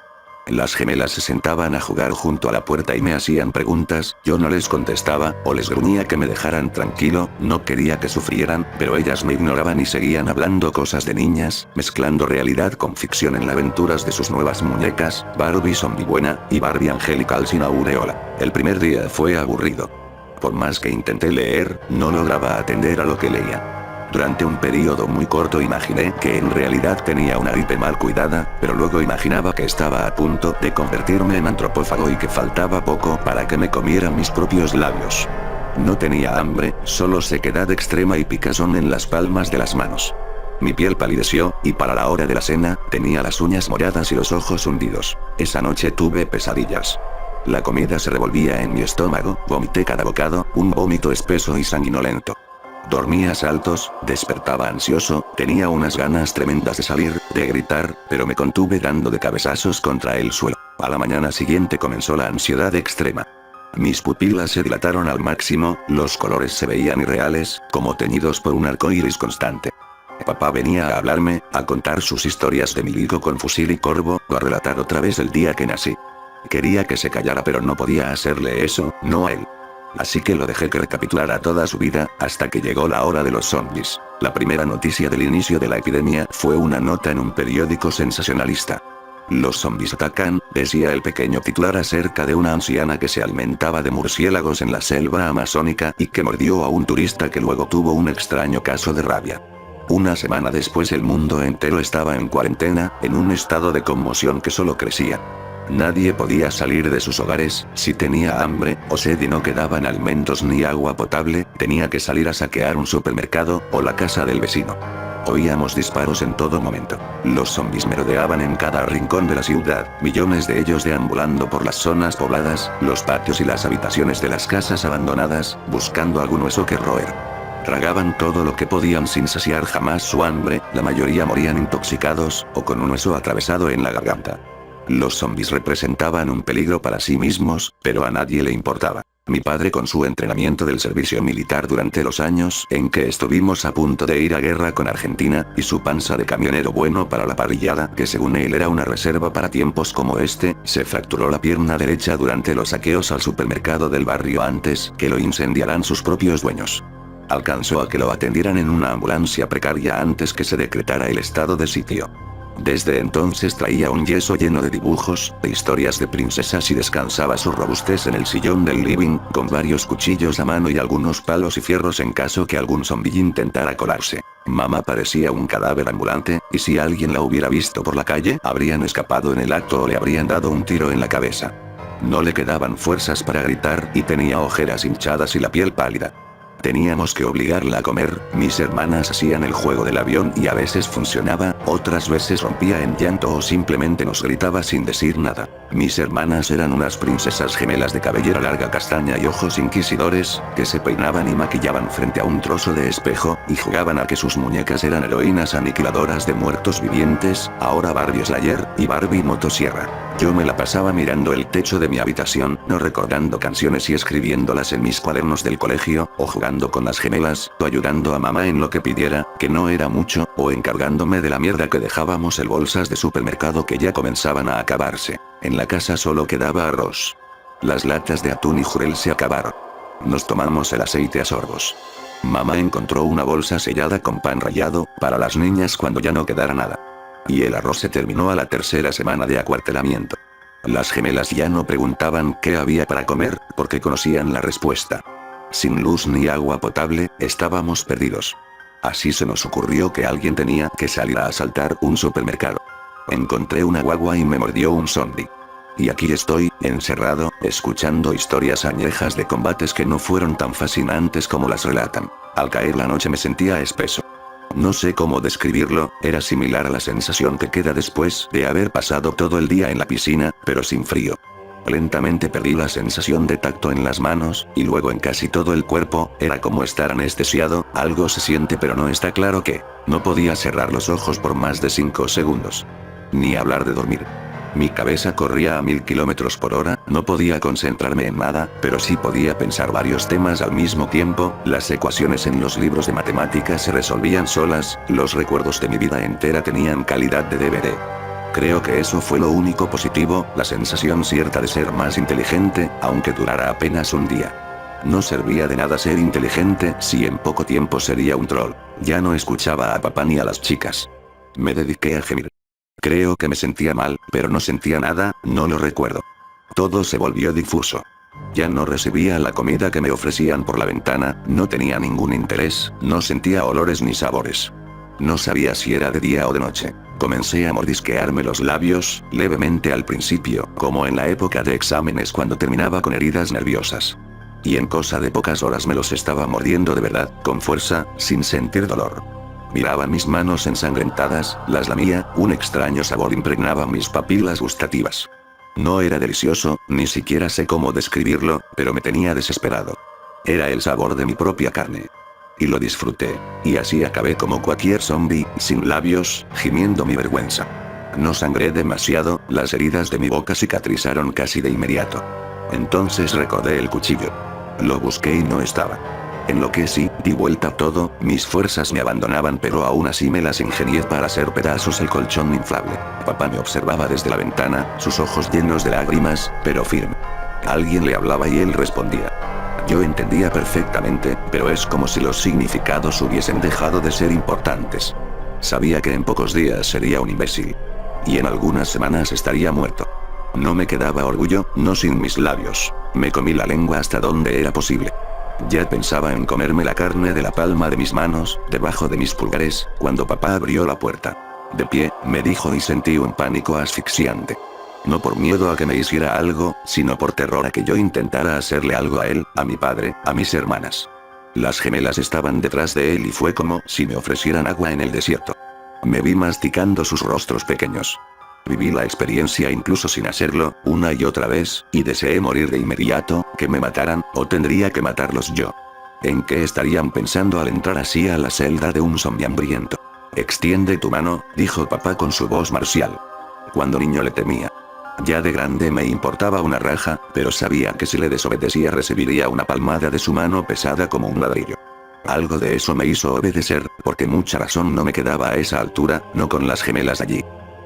A: Las gemelas se sentaban a jugar junto a la puerta y me hacían preguntas, yo no les contestaba, o les gruñía que me dejaran tranquilo, no quería que sufrieran, pero ellas me ignoraban y seguían hablando cosas de niñas, mezclando realidad con ficción en las aventuras de sus nuevas muñecas, Barbie zombibuena, y Barbie angelical sin aureola. El primer día fue aburrido. Por más que intenté leer, no lograba atender a lo que leía. Durante un periodo muy corto imaginé que en realidad tenía una gripe mal cuidada, pero luego imaginaba que estaba a punto de convertirme en antropófago y que faltaba poco para que me comiera mis propios labios. No tenía hambre, solo sequedad extrema y picazón en las palmas de las manos. Mi piel palideció, y para la hora de la cena, tenía las uñas moradas y los ojos hundidos. Esa noche tuve pesadillas. La comida se revolvía en mi estómago, vomité cada bocado, un vómito espeso y sanguinolento. Dormía a saltos, despertaba ansioso, tenía unas ganas tremendas de salir, de gritar, pero me contuve dando de cabezazos contra el suelo. A la mañana siguiente comenzó la ansiedad extrema. Mis pupilas se dilataron al máximo, los colores se veían irreales, como teñidos por un arco iris constante. Papá venía a hablarme, a contar sus historias de milico con fusil y corvo, o a relatar otra vez el día que nací. Quería que se callara pero no podía hacerle eso, no a él. Así que lo dejé que recapitulara toda su vida, hasta que llegó la hora de los zombies. La primera noticia del inicio de la epidemia fue una nota en un periódico sensacionalista. Los zombies atacan, decía el pequeño titular acerca de una anciana que se alimentaba de murciélagos en la selva amazónica y que mordió a un turista que luego tuvo un extraño caso de rabia. Una semana después el mundo entero estaba en cuarentena, en un estado de conmoción que solo crecía. Nadie podía salir de sus hogares, si tenía hambre o sed y no quedaban alimentos ni agua potable, tenía que salir a saquear un supermercado o la casa del vecino. Oíamos disparos en todo momento. Los zombies merodeaban en cada rincón de la ciudad, millones de ellos deambulando por las zonas pobladas, los patios y las habitaciones de las casas abandonadas, buscando algún hueso que roer. Tragaban todo lo que podían sin saciar jamás su hambre, la mayoría morían intoxicados, o con un hueso atravesado en la garganta. Los zombies representaban un peligro para sí mismos, pero a nadie le importaba. Mi padre con su entrenamiento del servicio militar durante los años en que estuvimos a punto de ir a guerra con Argentina, y su panza de camionero bueno para la parrillada, que según él era una reserva para tiempos como este, se fracturó la pierna derecha durante los saqueos al supermercado del barrio antes que lo incendiaran sus propios dueños. Alcanzó a que lo atendieran en una ambulancia precaria antes que se decretara el estado de sitio. Desde entonces traía un yeso lleno de dibujos, de historias de princesas y descansaba su robustez en el sillón del living, con varios cuchillos a mano y algunos palos y fierros en caso que algún zombi intentara colarse. Mamá parecía un cadáver ambulante, y si alguien la hubiera visto por la calle, habrían escapado en el acto o le habrían dado un tiro en la cabeza. No le quedaban fuerzas para gritar y tenía ojeras hinchadas y la piel pálida. Teníamos que obligarla a comer, mis hermanas hacían el juego del avión y a veces funcionaba, otras veces rompía en llanto o simplemente nos gritaba sin decir nada. Mis hermanas eran unas princesas gemelas de cabellera larga castaña y ojos inquisidores, que se peinaban y maquillaban frente a un trozo de espejo, y jugaban a que sus muñecas eran heroínas aniquiladoras de muertos vivientes, ahora Barbie Slayer, y Barbie Motosierra. Yo me la pasaba mirando el techo de mi habitación, no recordando canciones y escribiéndolas en mis cuadernos del colegio, o jugando con las gemelas, o ayudando a mamá en lo que pidiera, que no era mucho, o encargándome de la mierda que dejábamos en bolsas de supermercado que ya comenzaban a acabarse. En la casa solo quedaba arroz. Las latas de atún y jurel se acabaron. Nos tomamos el aceite a sorbos. Mamá encontró una bolsa sellada con pan rallado, para las niñas cuando ya no quedara nada. Y el arroz se terminó a la tercera semana de acuartelamiento. Las gemelas ya no preguntaban qué había para comer, porque conocían la respuesta. Sin luz ni agua potable, estábamos perdidos. Así se nos ocurrió que alguien tenía que salir a asaltar un supermercado. Encontré una guagua y me mordió un zombie. Y aquí estoy, encerrado, escuchando historias añejas de combates que no fueron tan fascinantes como las relatan. Al caer la noche me sentía espeso. No sé cómo describirlo, era similar a la sensación que queda después de haber pasado todo el día en la piscina, pero sin frío. Lentamente perdí la sensación de tacto en las manos, y luego en casi todo el cuerpo, era como estar anestesiado, algo se siente pero no está claro qué. No podía cerrar los ojos por más de 5 segundos. Ni hablar de dormir. Mi cabeza corría a 1000 kilómetros por hora, no podía concentrarme en nada, pero sí podía pensar varios temas al mismo tiempo, las ecuaciones en los libros de matemáticas se resolvían solas, los recuerdos de mi vida entera tenían calidad de DVD. Creo que eso fue lo único positivo, la sensación cierta de ser más inteligente, aunque durara apenas un día. No servía de nada ser inteligente si en poco tiempo sería un troll. Ya no escuchaba a papá ni a las chicas. Me dediqué a gemir. Creo que me sentía mal, pero no sentía nada, no lo recuerdo. Todo se volvió difuso. Ya no recibía la comida que me ofrecían por la ventana, no tenía ningún interés, no sentía olores ni sabores. No sabía si era de día o de noche. Comencé a mordisquearme los labios, levemente al principio, como en la época de exámenes cuando terminaba con heridas nerviosas. Y en cosa de pocas horas me los estaba mordiendo de verdad, con fuerza, sin sentir dolor. Miraba mis manos ensangrentadas, las lamía, un extraño sabor impregnaba mis papilas gustativas. No era delicioso, ni siquiera sé cómo describirlo, pero me tenía desesperado. Era el sabor de mi propia carne. Y lo disfruté. Y así acabé como cualquier zombie, sin labios, gimiendo mi vergüenza. No sangré demasiado, las heridas de mi boca cicatrizaron casi de inmediato. Entonces recordé el cuchillo. Lo busqué y no estaba. Enloquecí, di vuelta a todo, mis fuerzas me abandonaban pero aún así me las ingenié para hacer pedazos el colchón inflable. Papá me observaba desde la ventana, sus ojos llenos de lágrimas, pero firme. Alguien le hablaba y él respondía. Yo entendía perfectamente, pero es como si los significados hubiesen dejado de ser importantes. Sabía que en pocos días sería un imbécil. Y en algunas semanas estaría muerto. No me quedaba orgullo, no sin mis labios. Me comí la lengua hasta donde era posible. Ya pensaba en comerme la carne de la palma de mis manos, debajo de mis pulgares, cuando papá abrió la puerta. De pie, me dijo y sentí un pánico asfixiante. No por miedo a que me hiciera algo, sino por terror a que yo intentara hacerle algo a él, a mi padre, a mis hermanas. Las gemelas estaban detrás de él y fue como si me ofrecieran agua en el desierto. Me vi masticando sus rostros pequeños. Viví la experiencia incluso sin hacerlo, una y otra vez, y deseé morir de inmediato, que me mataran, o tendría que matarlos yo. ¿En qué estarían pensando al entrar así a la celda de un zombi hambriento? Extiende tu mano, dijo papá con su voz marcial. Cuando niño le temía. Ya de grande me importaba una raja, pero sabía que si le desobedecía recibiría una palmada de su mano pesada como un ladrillo. Algo de eso me hizo obedecer, porque mucha razón no me quedaba a esa altura, no con las gemelas allí.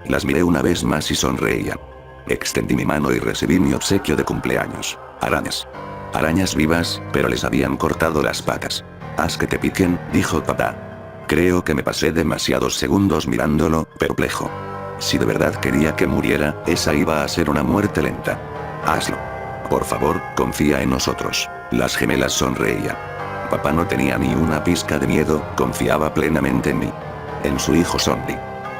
A: Las miré una vez más y sonreían. Extendí mi mano y recibí mi obsequio de cumpleaños. Arañas. Arañas vivas, pero les habían cortado las patas. Haz que te piquen, dijo papá. Creo que me pasé demasiados segundos mirándolo, perplejo. Si de verdad quería que muriera, esa iba a ser una muerte lenta. Hazlo. Por favor, confía en nosotros. Las gemelas sonreían. Papá no tenía ni una pizca de miedo, confiaba plenamente en mí. En su hijo zombie.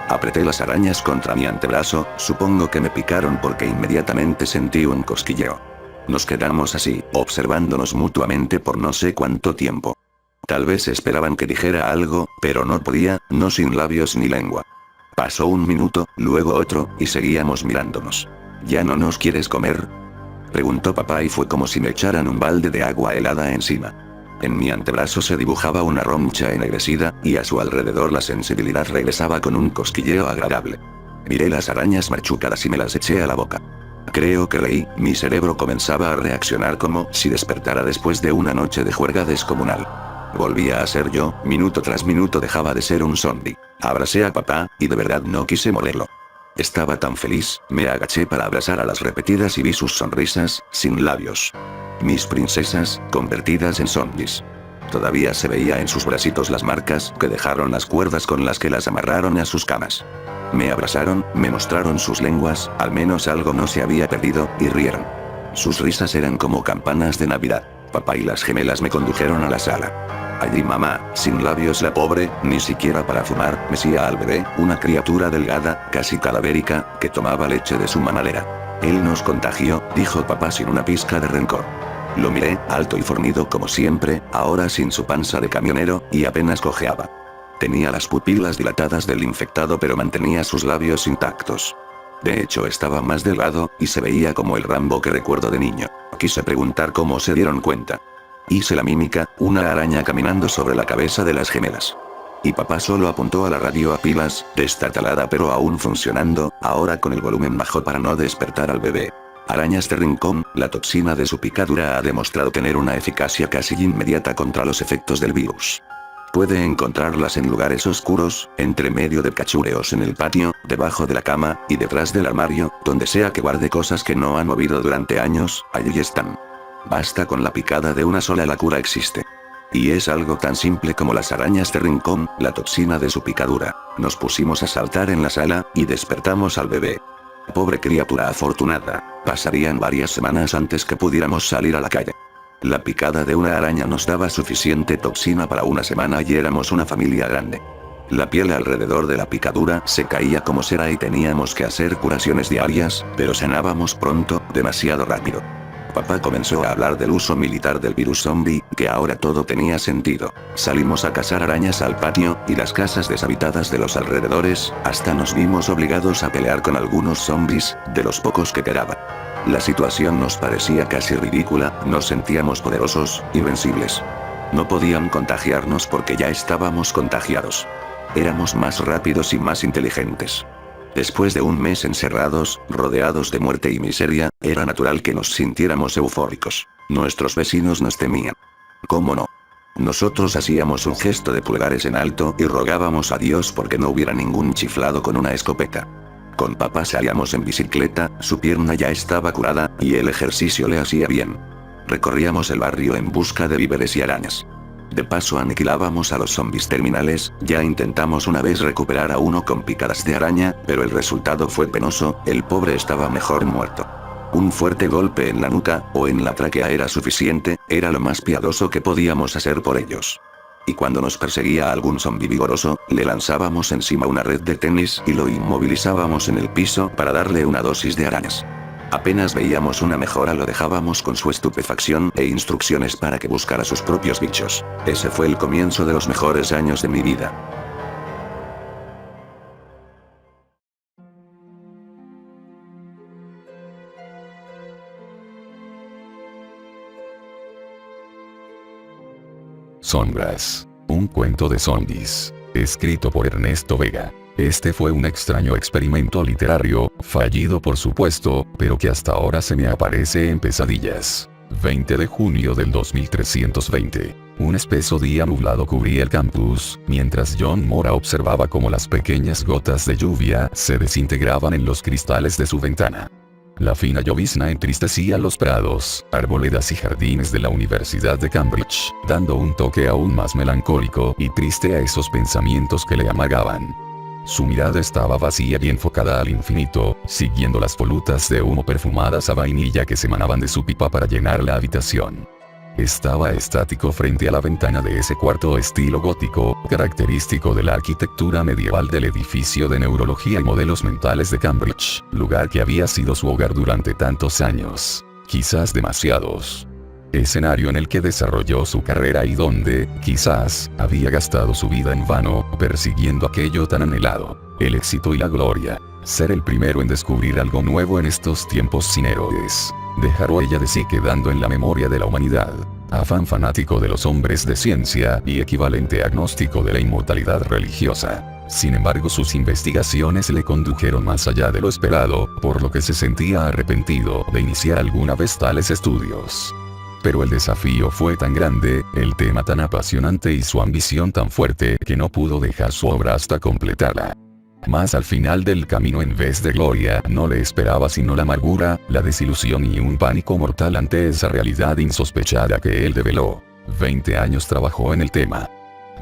A: Apreté las arañas contra mi antebrazo, supongo que me picaron porque inmediatamente sentí un cosquilleo. Nos quedamos así, observándonos mutuamente por no sé cuánto tiempo. Tal vez esperaban que dijera algo, pero no podía, no sin labios ni lengua. Pasó un minuto, luego otro, y seguíamos mirándonos. ¿Ya no nos quieres comer?, preguntó papá y fue como si me echaran un balde de agua helada encima. En mi antebrazo se dibujaba una roncha ennegrecida, y a su alrededor la sensibilidad regresaba con un cosquilleo agradable. Miré las arañas machucadas y me las eché a la boca. Creo que reí, mi cerebro comenzaba a reaccionar como si despertara después de una noche de juerga descomunal. Volvía a ser yo, minuto tras minuto dejaba de ser un zombie. Abracé a papá, y de verdad no quise morderlo. Estaba tan feliz, me agaché para abrazar a las repetidas y vi sus sonrisas, sin labios. Mis princesas, convertidas en zombies. Todavía se veía en sus bracitos las marcas que dejaron las cuerdas con las que las amarraron a sus camas. Me abrazaron, me mostraron sus lenguas, al menos algo no se había perdido, y rieron. Sus risas eran como campanas de Navidad. Papá y las gemelas me condujeron a la sala. Allí mamá, sin labios la pobre, ni siquiera para fumar, mesía al bebé, una criatura delgada, casi cadavérica, que tomaba leche de su mamadera. Él nos contagió, dijo papá sin una pizca de rencor. Lo miré, alto y fornido como siempre, ahora sin su panza de camionero, y apenas cojeaba. Tenía las pupilas dilatadas del infectado pero mantenía sus labios intactos. De hecho estaba más delgado, y se veía como el Rambo que recuerdo de niño. Quise preguntar cómo se dieron cuenta. Hice la mímica, una araña caminando sobre la cabeza de las gemelas. Y papá solo apuntó a la radio a pilas, destatalada pero aún funcionando, ahora con el volumen bajo para no despertar al bebé. Arañas de rincón, la toxina de su picadura ha demostrado tener una eficacia casi inmediata contra los efectos del virus. Puede encontrarlas en lugares oscuros, entre medio de cachureos en el patio, debajo de la cama, y detrás del armario, donde sea que guarde cosas que no han movido durante años, allí están. Basta con la picada de una sola, la cura existe. Y es algo tan simple como las arañas de rincón, la toxina de su picadura. Nos pusimos a saltar en la sala, y despertamos al bebé. Pobre criatura afortunada, pasarían varias semanas antes que pudiéramos salir a la calle. La picada de una araña nos daba suficiente toxina para una semana y éramos una familia grande. La piel alrededor de la picadura se caía como cera y teníamos que hacer curaciones diarias, pero sanábamos pronto, demasiado rápido. Papá comenzó a hablar del uso militar del virus zombie, que ahora todo tenía sentido. Salimos a cazar arañas al patio, y las casas deshabitadas de los alrededores, hasta nos vimos obligados a pelear con algunos zombies, de los pocos que quedaban. La situación nos parecía casi ridícula, nos sentíamos poderosos, invencibles. No podían contagiarnos porque ya estábamos contagiados. Éramos más rápidos y más inteligentes. Después de un mes encerrados, rodeados de muerte y miseria, era natural que nos sintiéramos eufóricos. Nuestros vecinos nos temían. ¿Cómo no? Nosotros hacíamos un gesto de pulgares en alto y rogábamos a Dios porque no hubiera ningún chiflado con una escopeta. Con papá salíamos en bicicleta, su pierna ya estaba curada, y el ejercicio le hacía bien. Recorríamos el barrio en busca de víveres y arañas. De paso aniquilábamos a los zombies terminales, ya intentamos una vez recuperar a uno con picadas de araña, pero el resultado fue penoso, el pobre estaba mejor muerto. Un fuerte golpe en la nuca, o en la tráquea era suficiente, era lo más piadoso que podíamos hacer por ellos. Y cuando nos perseguía algún zombi vigoroso, le lanzábamos encima una red de tenis y lo inmovilizábamos en el piso para darle una dosis de arañas. Apenas veíamos una mejora lo dejábamos con su estupefacción e instrucciones para que buscara sus propios bichos. Ese fue el comienzo de los mejores años de mi vida.
B: Sombras. Un cuento de zombies. Escrito por Ernesto Vega. Este fue un extraño experimento literario, fallido por supuesto, pero que hasta ahora se me aparece en pesadillas. 20 de junio del 2320. Un espeso día nublado cubría el campus, mientras John Mora observaba cómo las pequeñas gotas de lluvia se desintegraban en los cristales de su ventana. La fina llovizna entristecía los prados, arboledas y jardines de la Universidad de Cambridge, dando un toque aún más melancólico y triste a esos pensamientos que le amagaban. Su mirada estaba vacía y enfocada al infinito, siguiendo las volutas de humo perfumadas a vainilla que se emanaban de su pipa para llenar la habitación. Estaba estático frente a la ventana de ese cuarto estilo gótico, característico de la arquitectura medieval del edificio de neurología y modelos mentales de Cambridge, lugar que había sido su hogar durante tantos años, quizás demasiados. Escenario en el que desarrolló su carrera y donde, quizás, había gastado su vida en vano, persiguiendo aquello tan anhelado, el éxito y la gloria, ser el primero en descubrir algo nuevo en estos tiempos sin héroes. Dejar huella de sí quedando en la memoria de la humanidad. Afán fanático de los hombres de ciencia y equivalente agnóstico de la inmortalidad religiosa. Sin embargo, sus investigaciones le condujeron más allá de lo esperado, por lo que se sentía arrepentido de iniciar alguna vez tales estudios. Pero el desafío fue tan grande, el tema tan apasionante y su ambición tan fuerte que no pudo dejar su obra hasta completarla. Mas al final del camino, en vez de gloria, no le esperaba sino la amargura, la desilusión y un pánico mortal ante esa realidad insospechada que él develó. 20 años trabajó en el tema.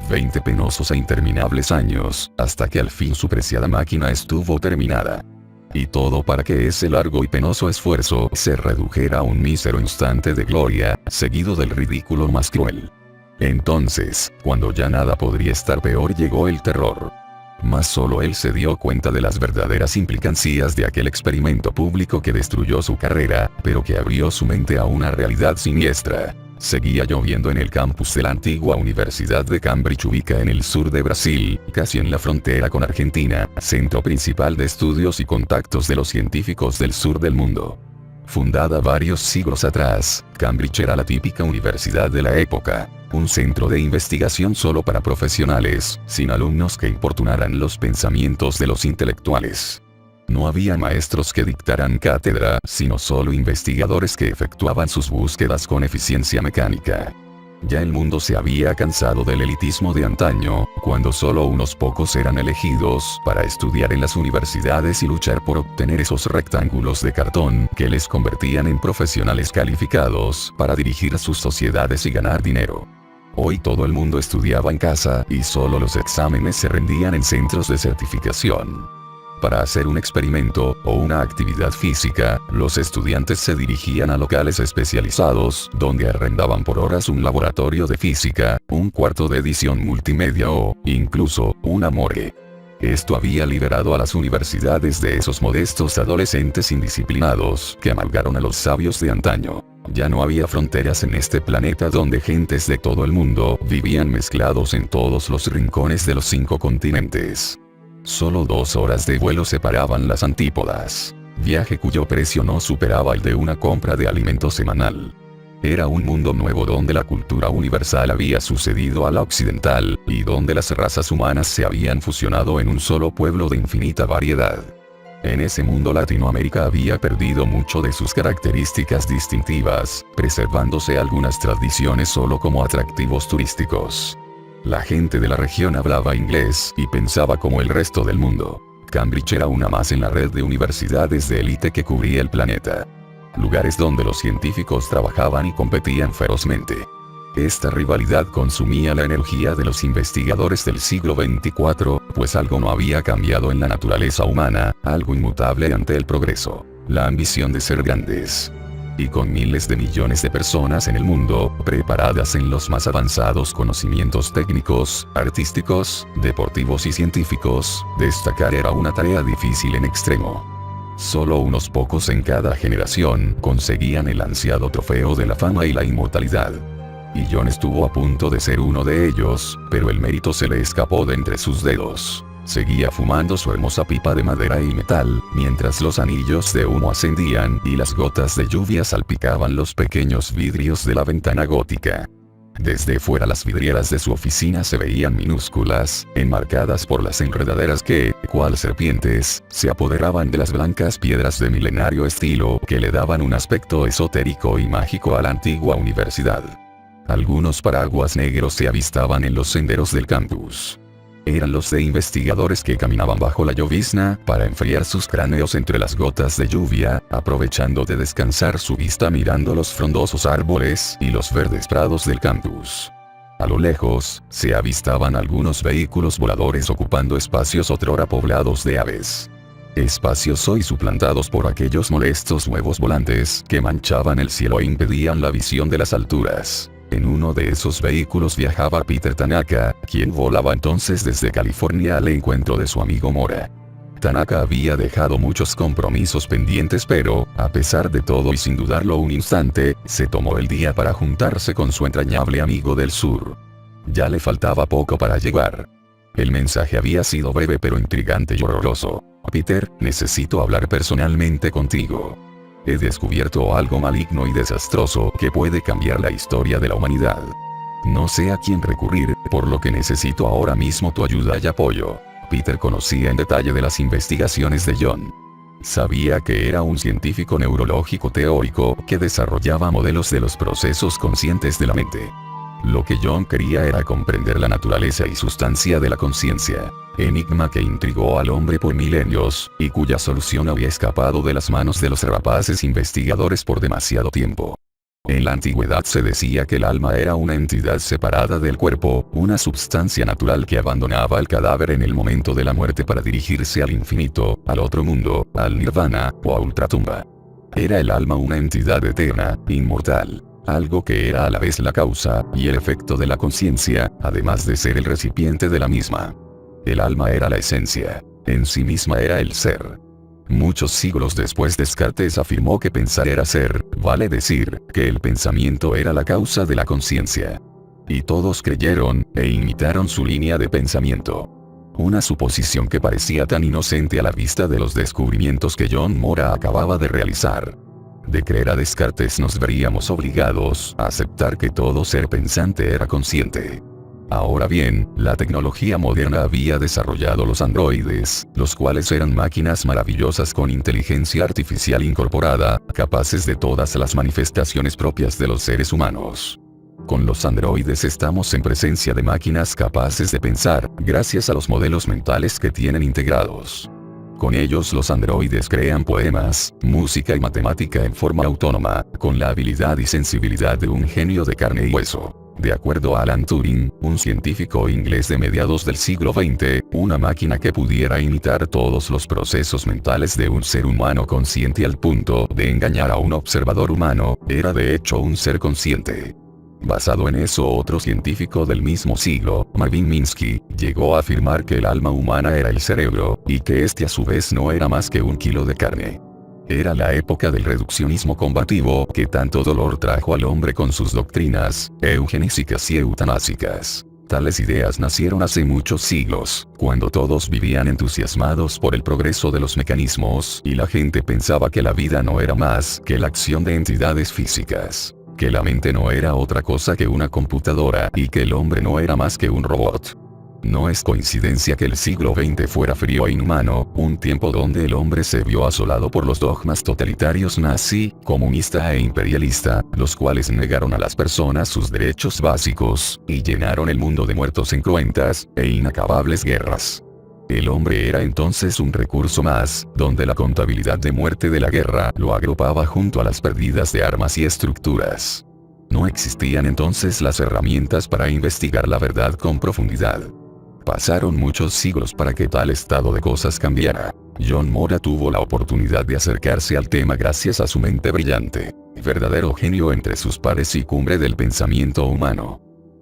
B: 20 penosos e interminables años, hasta que al fin su preciada máquina estuvo terminada. Y todo para que ese largo y penoso esfuerzo se redujera a un mísero instante de gloria, seguido del ridículo más cruel. Entonces, cuando ya nada podría estar peor, llegó el terror. Mas solo él se dio cuenta de las verdaderas implicancias de aquel experimento público que destruyó su carrera, pero que abrió su mente a una realidad siniestra. Seguía lloviendo en el campus de la antigua Universidad de Cambridge, ubicada en el sur de Brasil, casi en la frontera con Argentina, centro principal de estudios y contactos de los científicos del sur del mundo. Fundada varios siglos atrás, Cambridge era la típica universidad de la época, un centro de investigación solo para profesionales, sin alumnos que importunaran los pensamientos de los intelectuales. No había maestros que dictaran cátedra, sino solo investigadores que efectuaban sus búsquedas con eficiencia mecánica. Ya el mundo se había cansado del elitismo de antaño, cuando solo unos pocos eran elegidos para estudiar en las universidades y luchar por obtener esos rectángulos de cartón que les convertían en profesionales calificados para dirigir sus sociedades y ganar dinero. Hoy todo el mundo estudiaba en casa y solo los exámenes se rendían en centros de certificación. Para hacer un experimento o una actividad física, los estudiantes se dirigían a locales especializados, donde arrendaban por horas un laboratorio de física, un cuarto de edición multimedia o, incluso, una morgue. Esto había liberado a las universidades de esos modestos adolescentes indisciplinados que amalgaron a los sabios de antaño. Ya no había fronteras en este planeta donde gentes de todo el mundo vivían mezclados en todos los rincones de los 5 continentes. Solo 2 horas de vuelo separaban las antípodas, viaje cuyo precio no superaba el de una compra de alimento semanal. Era un mundo nuevo donde la cultura universal había sucedido a la occidental, y donde las razas humanas se habían fusionado en un solo pueblo de infinita variedad. En ese mundo Latinoamérica había perdido mucho de sus características distintivas, preservándose algunas tradiciones solo como atractivos turísticos. La gente de la región hablaba inglés y pensaba como el resto del mundo. Cambridge era una más en la red de universidades de élite que cubría el planeta. Lugares donde los científicos trabajaban y competían ferozmente. Esta rivalidad consumía la energía de los investigadores del siglo XXIV, pues algo no había cambiado en la naturaleza humana, algo inmutable ante el progreso: la ambición de ser grandes. Y con miles de millones de personas en el mundo, preparadas en los más avanzados conocimientos técnicos, artísticos, deportivos y científicos, destacar era una tarea difícil en extremo. Solo unos pocos en cada generación conseguían el ansiado trofeo de la fama y la inmortalidad. Y John estuvo a punto de ser uno de ellos, pero el mérito se le escapó de entre sus dedos. Seguía fumando su hermosa pipa de madera y metal, mientras los anillos de humo ascendían y las gotas de lluvia salpicaban los pequeños vidrios de la ventana gótica. Desde fuera las vidrieras de su oficina se veían minúsculas, enmarcadas por las enredaderas que, cual serpientes, se apoderaban de las blancas piedras de milenario estilo que le daban un aspecto esotérico y mágico a la antigua universidad. Algunos paraguas negros se avistaban en los senderos del campus. Eran los de investigadores que caminaban bajo la llovizna para enfriar sus cráneos entre las gotas de lluvia, aprovechando de descansar su vista mirando los frondosos árboles y los verdes prados del campus. A lo lejos, se avistaban algunos vehículos voladores ocupando espacios otrora poblados de aves. Espacios hoy suplantados por aquellos molestos huevos volantes que manchaban el cielo e impedían la visión de las alturas. En uno de esos vehículos viajaba Peter Tanaka, quien volaba entonces desde California al encuentro de su amigo Mora. Tanaka había dejado muchos compromisos pendientes, pero, a pesar de todo y sin dudarlo un instante, se tomó el día para juntarse con su entrañable amigo del sur. Ya le faltaba poco para llegar. El mensaje había sido breve pero intrigante y horroroso. Peter, necesito hablar personalmente contigo. He descubierto algo maligno y desastroso que puede cambiar la historia de la humanidad. No sé a quién recurrir, por lo que necesito ahora mismo tu ayuda y apoyo. Peter conocía en detalle de las investigaciones de John. Sabía que era un científico neurológico teórico que desarrollaba modelos de los procesos conscientes de la mente. Lo que John quería era comprender la naturaleza y sustancia de la conciencia. Enigma que intrigó al hombre por milenios, y cuya solución había escapado de las manos de los rapaces investigadores por demasiado tiempo. En la antigüedad se decía que el alma era una entidad separada del cuerpo, una substancia natural que abandonaba el cadáver en el momento de la muerte para dirigirse al infinito, al otro mundo, al nirvana, o a ultratumba. Era el alma una entidad eterna, inmortal. Algo que era a la vez la causa y el efecto de la conciencia, además de ser el recipiente de la misma. El alma era la esencia. En sí misma era el ser. Muchos siglos después Descartes afirmó que pensar era ser, vale decir, que el pensamiento era la causa de la conciencia. Y todos creyeron, e imitaron su línea de pensamiento. Una suposición que parecía tan inocente a la vista de los descubrimientos que John Mora acababa de realizar. De creer a Descartes nos veríamos obligados a aceptar que todo ser pensante era consciente. Ahora bien, la tecnología moderna había desarrollado los androides, los cuales eran máquinas maravillosas con inteligencia artificial incorporada, capaces de todas las manifestaciones propias de los seres humanos. Con los androides estamos en presencia de máquinas capaces de pensar, gracias a los modelos mentales que tienen integrados. Con ellos los androides crean poemas, música y matemática en forma autónoma, con la habilidad y sensibilidad de un genio de carne y hueso. De acuerdo a Alan Turing, un científico inglés de mediados del siglo XX, una máquina que pudiera imitar todos los procesos mentales de un ser humano consciente al punto de engañar a un observador humano, era de hecho un ser consciente. Basado en eso, otro científico del mismo siglo, Marvin Minsky, llegó a afirmar que el alma humana era el cerebro, y que este a su vez no era más que un kilo de carne. Era la época del reduccionismo combativo que tanto dolor trajo al hombre con sus doctrinas eugenésicas y eutanásicas. Tales ideas nacieron hace muchos siglos, cuando todos vivían entusiasmados por el progreso de los mecanismos y la gente pensaba que la vida no era más que la acción de entidades físicas. Que la mente no era otra cosa que una computadora y que el hombre no era más que un robot. No es coincidencia que el siglo XX fuera frío e inhumano, un tiempo donde el hombre se vio asolado por los dogmas totalitarios nazi, comunista e imperialista, los cuales negaron a las personas sus derechos básicos, y llenaron el mundo de muertos en cruentas e inacabables guerras. El hombre era entonces un recurso más, donde la contabilidad de muerte de la guerra lo agrupaba junto a las pérdidas de armas y estructuras. No existían entonces las herramientas para investigar la verdad con profundidad. Pasaron muchos siglos para que tal estado de cosas cambiara. John Mora tuvo la oportunidad de acercarse al tema gracias a su mente brillante, verdadero genio entre sus pares y cumbre del pensamiento humano.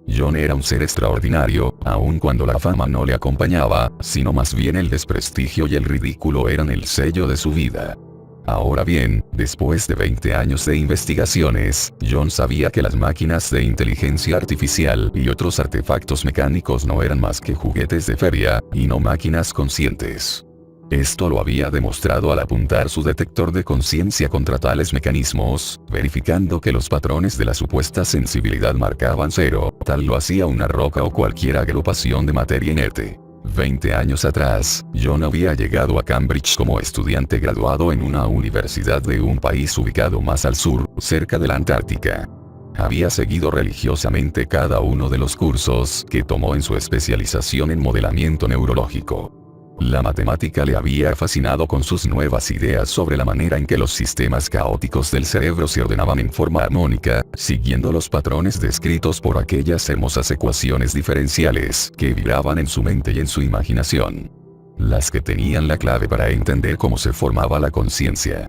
B: John era un ser extraordinario, aun cuando la fama no le acompañaba, sino más bien el desprestigio y el ridículo eran el sello de su vida. Ahora bien, después de 20 años de investigaciones, John sabía que las máquinas de inteligencia artificial y otros artefactos mecánicos no eran más que juguetes de feria, y no máquinas conscientes. Esto lo había demostrado al apuntar su detector de conciencia contra tales mecanismos, verificando que los patrones de la supuesta sensibilidad marcaban cero, tal lo hacía una roca o cualquier agrupación de materia inerte. 20 años atrás, John había llegado a Cambridge como estudiante graduado en una universidad de un país ubicado más al sur, cerca de la Antártica. Había seguido religiosamente cada uno de los cursos que tomó en su especialización en modelamiento neurológico. La matemática le había fascinado con sus nuevas ideas sobre la manera en que los sistemas caóticos del cerebro se ordenaban en forma armónica, siguiendo los patrones descritos por aquellas hermosas ecuaciones diferenciales que vibraban en su mente y en su imaginación. Las que tenían la clave para entender cómo se formaba la conciencia.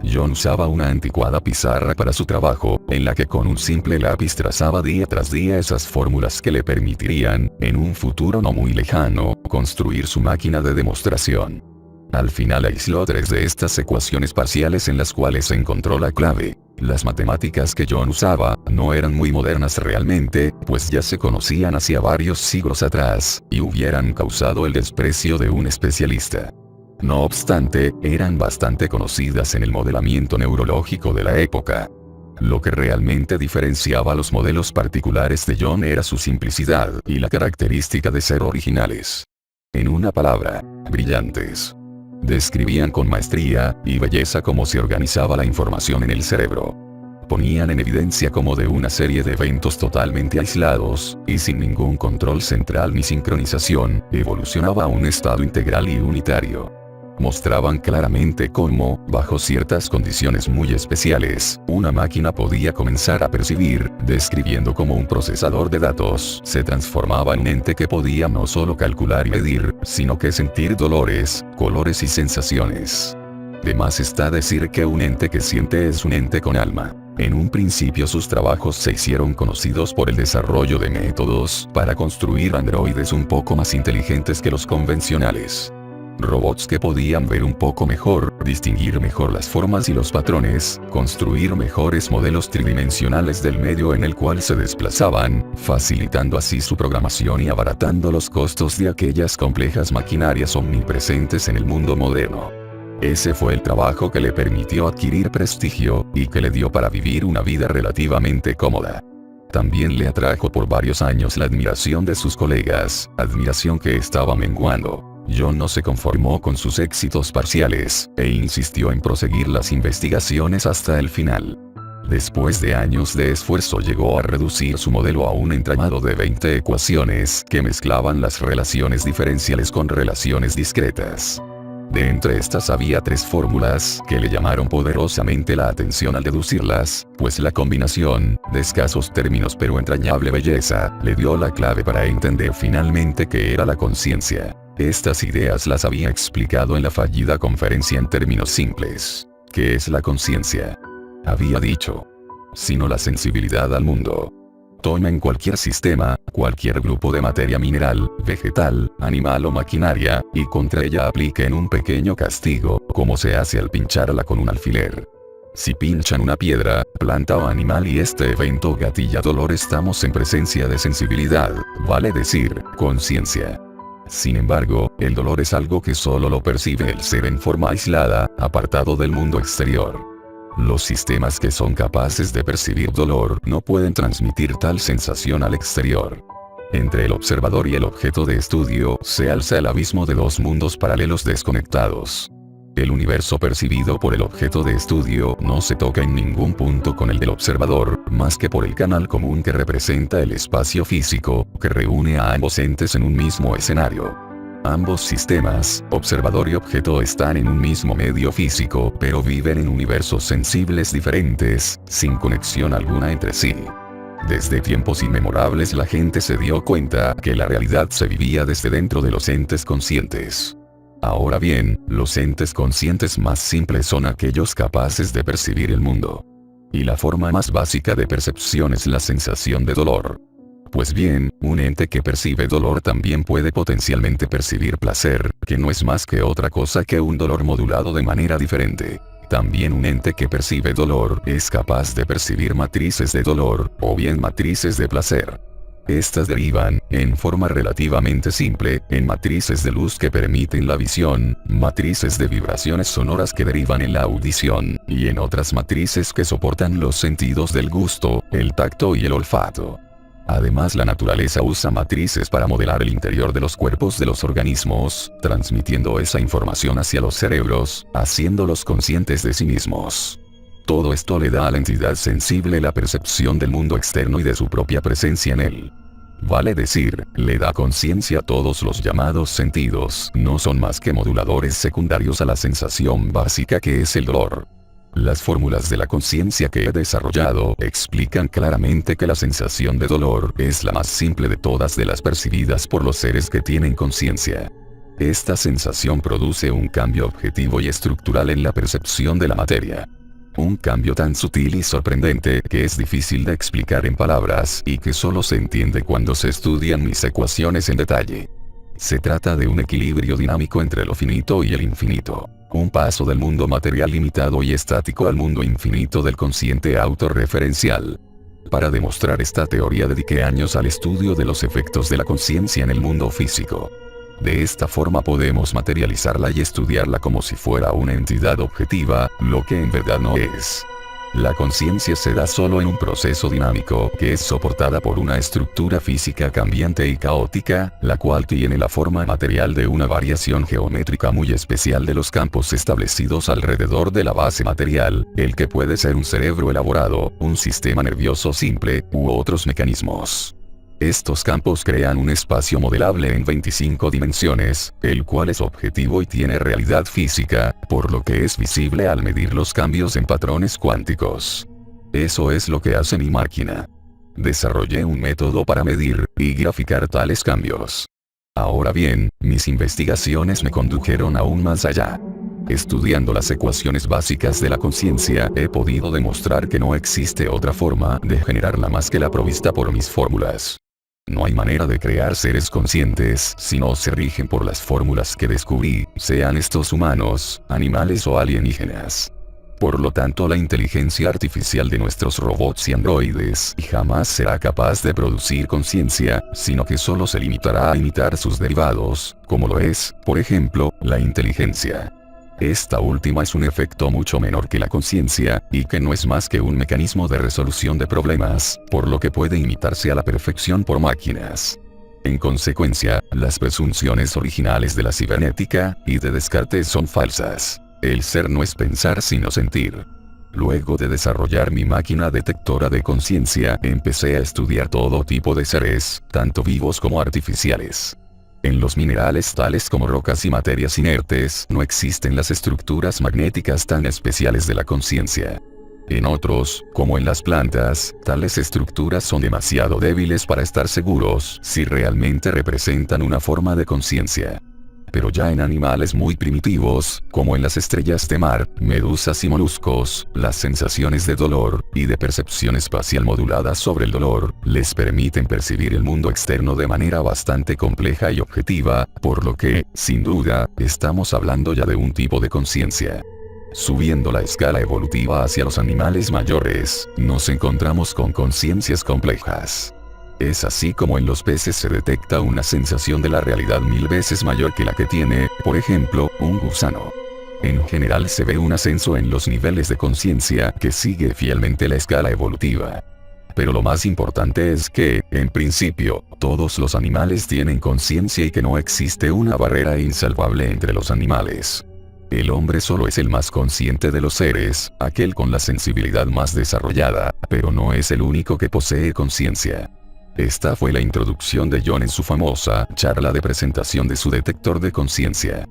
B: John usaba una anticuada pizarra para su trabajo, en la que con un simple lápiz trazaba día tras día esas fórmulas que le permitirían, en un futuro no muy lejano, construir su máquina de demostración. Al final aisló 3 de estas ecuaciones parciales en las cuales encontró la clave. Las matemáticas que John usaba no eran muy modernas realmente, pues ya se conocían hacía varios siglos atrás, y hubieran causado el desprecio de un especialista. No obstante, eran bastante conocidas en el modelamiento neurológico de la época. Lo que realmente diferenciaba los modelos particulares de John era su simplicidad y la característica de ser originales. En una palabra, brillantes. Describían con maestría y belleza cómo se organizaba la información en el cerebro. ponían en evidencia cómo de una serie de eventos totalmente aislados, y sin ningún control central ni sincronización, evolucionaba a un estado integral y unitario. Mostraban claramente cómo, bajo ciertas condiciones muy especiales, una máquina podía comenzar a percibir, describiendo cómo un procesador de datos se transformaba en un ente que podía no solo calcular y medir, sino que sentir dolores, colores y sensaciones. De más está decir que un ente que siente es un ente con alma. En un principio sus trabajos se hicieron conocidos por el desarrollo de métodos para construir androides un poco más inteligentes que los convencionales. Robots que podían ver un poco mejor, distinguir mejor las formas y los patrones, construir mejores modelos tridimensionales del medio en el cual se desplazaban, facilitando así su programación y abaratando los costos de aquellas complejas maquinarias omnipresentes en el mundo moderno. Ese fue el trabajo que le permitió adquirir prestigio, y que le dio para vivir una vida relativamente cómoda. También le atrajo por varios años la admiración de sus colegas, admiración que estaba menguando. John no se conformó con sus éxitos parciales, e insistió en proseguir las investigaciones hasta el final. Después de años de esfuerzo llegó a reducir su modelo a un entramado de 20 ecuaciones que mezclaban las relaciones diferenciales con relaciones discretas. De entre estas había 3 fórmulas que le llamaron poderosamente la atención al deducirlas, pues la combinación, de escasos términos pero entrañable belleza, le dio la clave para entender finalmente qué era la conciencia. Estas ideas las había explicado en la fallida conferencia en términos simples. ¿Qué es la conciencia? Había dicho. Sino la sensibilidad al mundo. Toma en cualquier sistema, cualquier grupo de materia mineral, vegetal, animal o maquinaria, y contra ella aplique en un pequeño castigo, como se hace al pincharla con un alfiler. Si pinchan una piedra, planta o animal y este evento gatilla dolor, estamos en presencia de sensibilidad, vale decir, conciencia. Sin embargo, el dolor es algo que solo lo percibe el ser en forma aislada, apartado del mundo exterior. Los sistemas que son capaces de percibir dolor no pueden transmitir tal sensación al exterior. Entre el observador y el objeto de estudio se alza el abismo de 2 mundos paralelos desconectados. El universo percibido por el objeto de estudio no se toca en ningún punto con el del observador, más que por el canal común que representa el espacio físico, que reúne a ambos entes en un mismo escenario. Ambos sistemas, observador y objeto, están en un mismo medio físico, pero viven en universos sensibles diferentes, sin conexión alguna entre sí. Desde tiempos inmemorables la gente se dio cuenta que la realidad se vivía desde dentro de los entes conscientes. Ahora bien, los entes conscientes más simples son aquellos capaces de percibir el mundo. Y la forma más básica de percepción es la sensación de dolor. Pues bien, un ente que percibe dolor también puede potencialmente percibir placer, que no es más que otra cosa que un dolor modulado de manera diferente. También un ente que percibe dolor es capaz de percibir matrices de dolor, o bien matrices de placer. Estas derivan, en forma relativamente simple, en matrices de luz que permiten la visión, matrices de vibraciones sonoras que derivan en la audición, y en otras matrices que soportan los sentidos del gusto, el tacto y el olfato. Además, la naturaleza usa matrices para modelar el interior de los cuerpos de los organismos, transmitiendo esa información hacia los cerebros, haciéndolos conscientes de sí mismos. Todo esto le da a la entidad sensible la percepción del mundo externo y de su propia presencia en él. Vale decir, le da conciencia a todos los llamados sentidos, no son más que moduladores secundarios a la sensación básica que es el dolor. Las fórmulas de la conciencia que he desarrollado explican claramente que la sensación de dolor es la más simple de todas de las percibidas por los seres que tienen conciencia. Esta sensación produce un cambio objetivo y estructural en la percepción de la materia. Un cambio tan sutil y sorprendente que es difícil de explicar en palabras y que solo se entiende cuando se estudian mis ecuaciones en detalle. Se trata de un equilibrio dinámico entre lo finito y el infinito. Un paso del mundo material limitado y estático al mundo infinito del consciente autorreferencial. Para demostrar esta teoría dediqué años al estudio de los efectos de la conciencia en el mundo físico. De esta forma podemos materializarla y estudiarla como si fuera una entidad objetiva, lo que en verdad no es. La conciencia se da solo en un proceso dinámico que es soportada por una estructura física cambiante y caótica, la cual tiene la forma material de una variación geométrica muy especial de los campos establecidos alrededor de la base material, el que puede ser un cerebro elaborado, un sistema nervioso simple, u otros mecanismos. Estos campos crean un espacio modelable en 25 dimensiones, el cual es objetivo y tiene realidad física, por lo que es visible al medir los cambios en patrones cuánticos. Eso es lo que hace mi máquina. Desarrollé un método para medir y graficar tales cambios. Ahora bien, mis investigaciones me condujeron aún más allá. Estudiando las ecuaciones básicas de la conciencia, he podido demostrar que no existe otra forma de generarla más que la provista por mis fórmulas. No hay manera de crear seres conscientes si no se rigen por las fórmulas que descubrí, sean estos humanos, animales o alienígenas. Por lo tanto, la inteligencia artificial de nuestros robots y androides jamás será capaz de producir conciencia, sino que solo se limitará a imitar sus derivados, como lo es, por ejemplo, la inteligencia. Esta última es un efecto mucho menor que la conciencia, y que no es más que un mecanismo de resolución de problemas, por lo que puede imitarse a la perfección por máquinas. En consecuencia, las presunciones originales de la cibernética y de Descartes son falsas. El ser no es pensar sino sentir. Luego de desarrollar mi máquina detectora de conciencia, empecé a estudiar todo tipo de seres, tanto vivos como artificiales. En los minerales tales como rocas y materias inertes no existen las estructuras magnéticas tan especiales de la conciencia. En otros, como en las plantas, tales estructuras son demasiado débiles para estar seguros si realmente representan una forma de conciencia. Pero ya en animales muy primitivos, como en las estrellas de mar, medusas y moluscos, las sensaciones de dolor y de percepción espacial modulada sobre el dolor, les permiten percibir el mundo externo de manera bastante compleja y objetiva, por lo que, sin duda, estamos hablando ya de un tipo de conciencia. Subiendo la escala evolutiva hacia los animales mayores, nos encontramos con conciencias complejas. Es así como en los peces se detecta una sensación de la realidad 1000 veces mayor que la que tiene, por ejemplo, un gusano. En general se ve un ascenso en los niveles de conciencia que sigue fielmente la escala evolutiva. Pero lo más importante es que, en principio, todos los animales tienen conciencia y que no existe una barrera insalvable entre los animales. El hombre solo es el más consciente de los seres, aquel con la sensibilidad más desarrollada, pero no es el único que posee conciencia. Esta fue la introducción de John en su famosa charla de presentación de su detector de conciencia.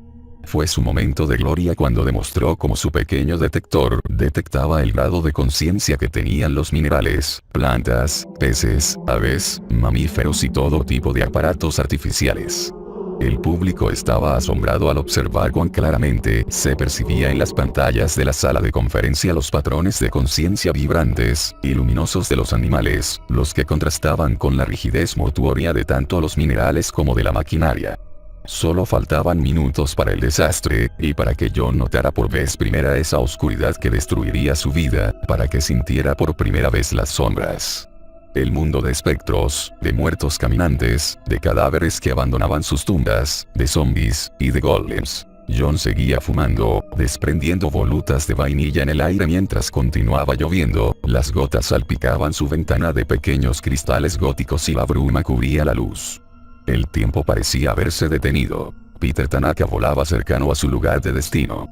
B: Fue su momento de gloria cuando demostró cómo su pequeño detector detectaba el grado de conciencia que tenían los minerales, plantas, peces, aves, mamíferos y todo tipo de aparatos artificiales. El público estaba asombrado al observar cuán claramente se percibía en las pantallas de la sala de conferencia los patrones de conciencia vibrantes y luminosos de los animales, los que contrastaban con la rigidez mortuoria de tanto los minerales como de la maquinaria. Solo faltaban minutos para el desastre, y para que John notara por vez primera esa oscuridad que destruiría su vida, para que sintiera por primera vez las sombras. El mundo de espectros, de muertos caminantes, de cadáveres que abandonaban sus tumbas, de zombies, y de golems. John seguía fumando, desprendiendo volutas de vainilla en el aire mientras continuaba lloviendo, las gotas salpicaban su ventana de pequeños cristales góticos y la bruma cubría la luz. El tiempo parecía haberse detenido. Peter Tanaka volaba cercano a su lugar de destino.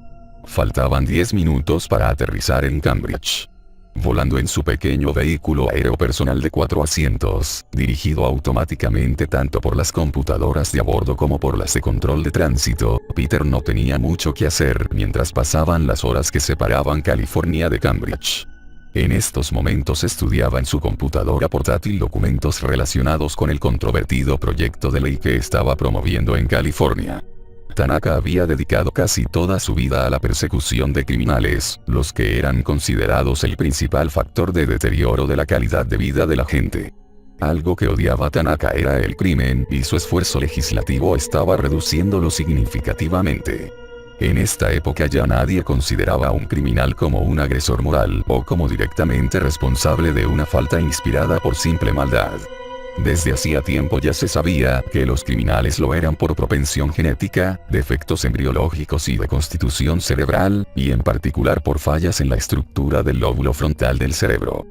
B: Faltaban 10 minutos para aterrizar en Cambridge. Volando en su pequeño vehículo aéreo personal de 4 asientos, dirigido automáticamente tanto por las computadoras de a bordo como por las de control de tránsito, Peter no tenía mucho que hacer mientras pasaban las horas que separaban California de Cambridge. En estos momentos estudiaba en su computadora portátil documentos relacionados con el controvertido proyecto de ley que estaba promoviendo en California. Tanaka había dedicado casi toda su vida a la persecución de criminales, los que eran considerados el principal factor de deterioro de la calidad de vida de la gente. Algo que odiaba Tanaka era el crimen, y su esfuerzo legislativo estaba reduciéndolo significativamente. En esta época ya nadie consideraba a un criminal como un agresor moral o como directamente responsable de una falta inspirada por simple maldad. Desde hacía tiempo ya se sabía que los criminales lo eran por propensión genética, defectos embriológicos y de constitución cerebral, y en particular por fallas en la estructura del lóbulo frontal del cerebro.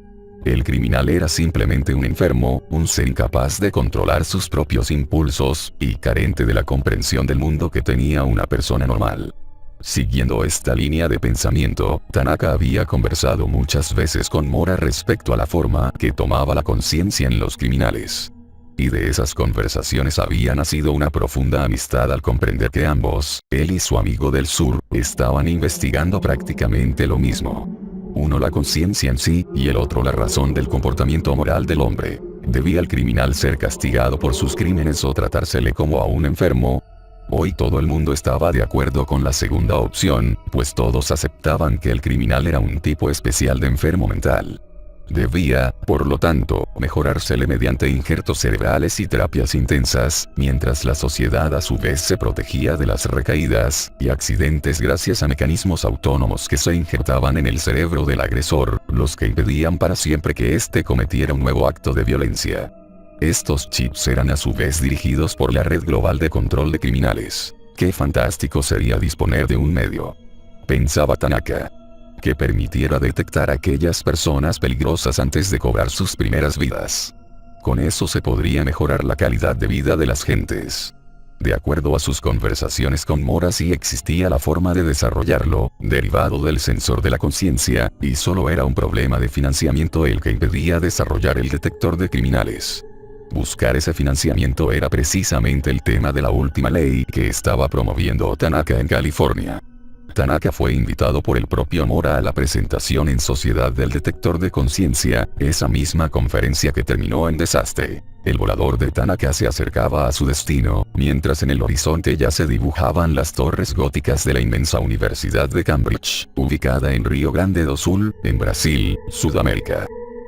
B: El criminal era simplemente un enfermo, un ser incapaz de controlar sus propios impulsos, y carente de la comprensión del mundo que tenía una persona normal. Siguiendo esta línea de pensamiento, Tanaka había conversado muchas veces con Mora respecto a la forma que tomaba la conciencia en los criminales. Y de esas conversaciones había nacido una profunda amistad al comprender que ambos, él y su amigo del sur, estaban investigando prácticamente lo mismo. Uno la conciencia en sí, y el otro la razón del comportamiento moral del hombre. ¿Debía el criminal ser castigado por sus crímenes o tratársele como a un enfermo? Hoy todo el mundo estaba de acuerdo con la segunda opción, pues todos aceptaban que el criminal era un tipo especial de enfermo mental. Debía, por lo tanto, mejorársele mediante injertos cerebrales y terapias intensas, mientras la sociedad a su vez se protegía de las recaídas y accidentes gracias a mecanismos autónomos que se injertaban en el cerebro del agresor, los que impedían para siempre que éste cometiera un nuevo acto de violencia. Estos chips eran a su vez dirigidos por la red global de control de criminales. Qué fantástico sería disponer de un medio, pensaba Tanaka, que permitiera detectar a aquellas personas peligrosas antes de cobrar sus primeras vidas. Con eso se podría mejorar la calidad de vida de las gentes. De acuerdo a sus conversaciones con Mora, sí existía la forma de desarrollarlo, derivado del sensor de la conciencia, y solo era un problema de financiamiento el que impedía desarrollar el detector de criminales. Buscar ese financiamiento era precisamente el tema de la última ley que estaba promoviendo Tanaka en California. Tanaka fue invitado por el propio Mora a la presentación en sociedad del detector de conciencia, esa misma conferencia que terminó en desastre. El volador de Tanaka se acercaba a su destino, mientras en el horizonte ya se dibujaban las torres góticas de la inmensa Universidad de Cambridge, ubicada en Río Grande do Sul, en Brasil, Sudamérica.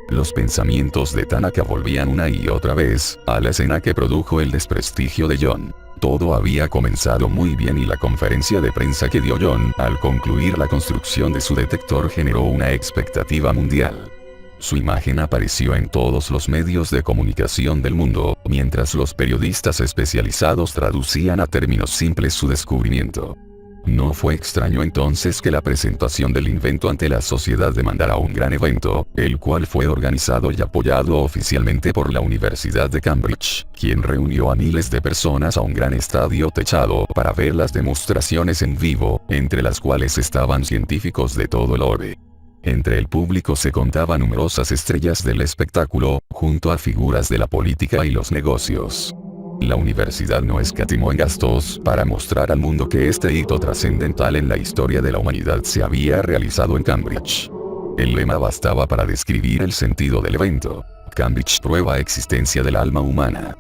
B: Los pensamientos de Tanaka volvían una y otra vez a la escena que produjo el desprestigio de John. Todo había comenzado muy bien y la conferencia de prensa que dio John al concluir la construcción de su detector generó una expectativa mundial. Su imagen apareció en todos los medios de comunicación del mundo, mientras los periodistas especializados traducían a términos simples su descubrimiento. No fue extraño entonces que la presentación del invento ante la sociedad demandara un gran evento, el cual fue organizado y apoyado oficialmente por la Universidad de Cambridge, quien reunió a miles de personas a un gran estadio techado para ver las demostraciones en vivo, entre las cuales estaban científicos de todo el orbe. Entre el público se contaban numerosas estrellas del espectáculo, junto a figuras de la política y los negocios. La universidad no escatimó en gastos para mostrar al mundo que este hito trascendental en la historia de la humanidad se había realizado en Cambridge. El lema bastaba para describir el sentido del evento. Cambridge prueba existencia del alma humana.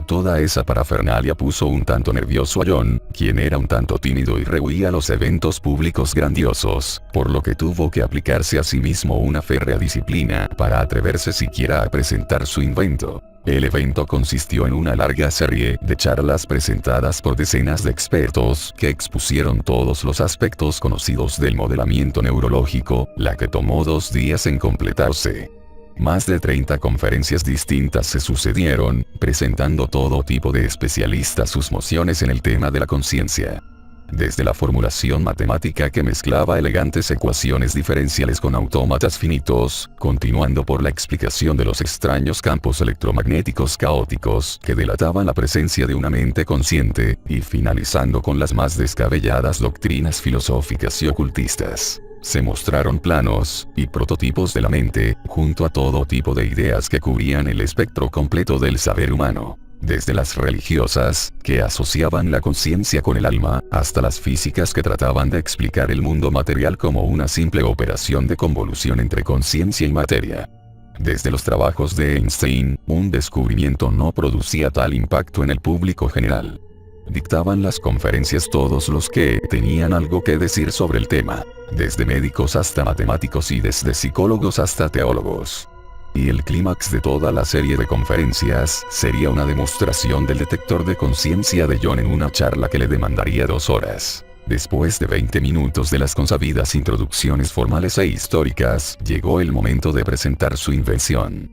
B: Toda esa parafernalia puso un tanto nervioso a John, quien era un tanto tímido y rehuía los eventos públicos grandiosos, por lo que tuvo que aplicarse a sí mismo una férrea disciplina para atreverse siquiera a presentar su invento. El evento consistió en una larga serie de charlas presentadas por decenas de expertos que expusieron todos los aspectos conocidos del modelamiento neurológico, la que tomó 2 días en completarse. Más de 30 conferencias distintas se sucedieron, presentando todo tipo de especialistas sus mociones en el tema de la conciencia. Desde la formulación matemática que mezclaba elegantes ecuaciones diferenciales con autómatas finitos, continuando por la explicación de los extraños campos electromagnéticos caóticos que delataban la presencia de una mente consciente, y finalizando con las más descabelladas doctrinas filosóficas y ocultistas. Se mostraron planos y prototipos de la mente, junto a todo tipo de ideas que cubrían el espectro completo del saber humano. Desde las religiosas, que asociaban la conciencia con el alma, hasta las físicas que trataban de explicar el mundo material como una simple operación de convolución entre conciencia y materia. Desde los trabajos de Einstein, un descubrimiento no producía tal impacto en el público general. Dictaban las conferencias todos los que tenían algo que decir sobre el tema, desde médicos hasta matemáticos y desde psicólogos hasta teólogos. Y el clímax de toda la serie de conferencias sería una demostración del detector de conciencia de John en una charla que le demandaría 2 horas. Después de 20 minutos de las consabidas introducciones formales e históricas, llegó el momento de presentar su invención.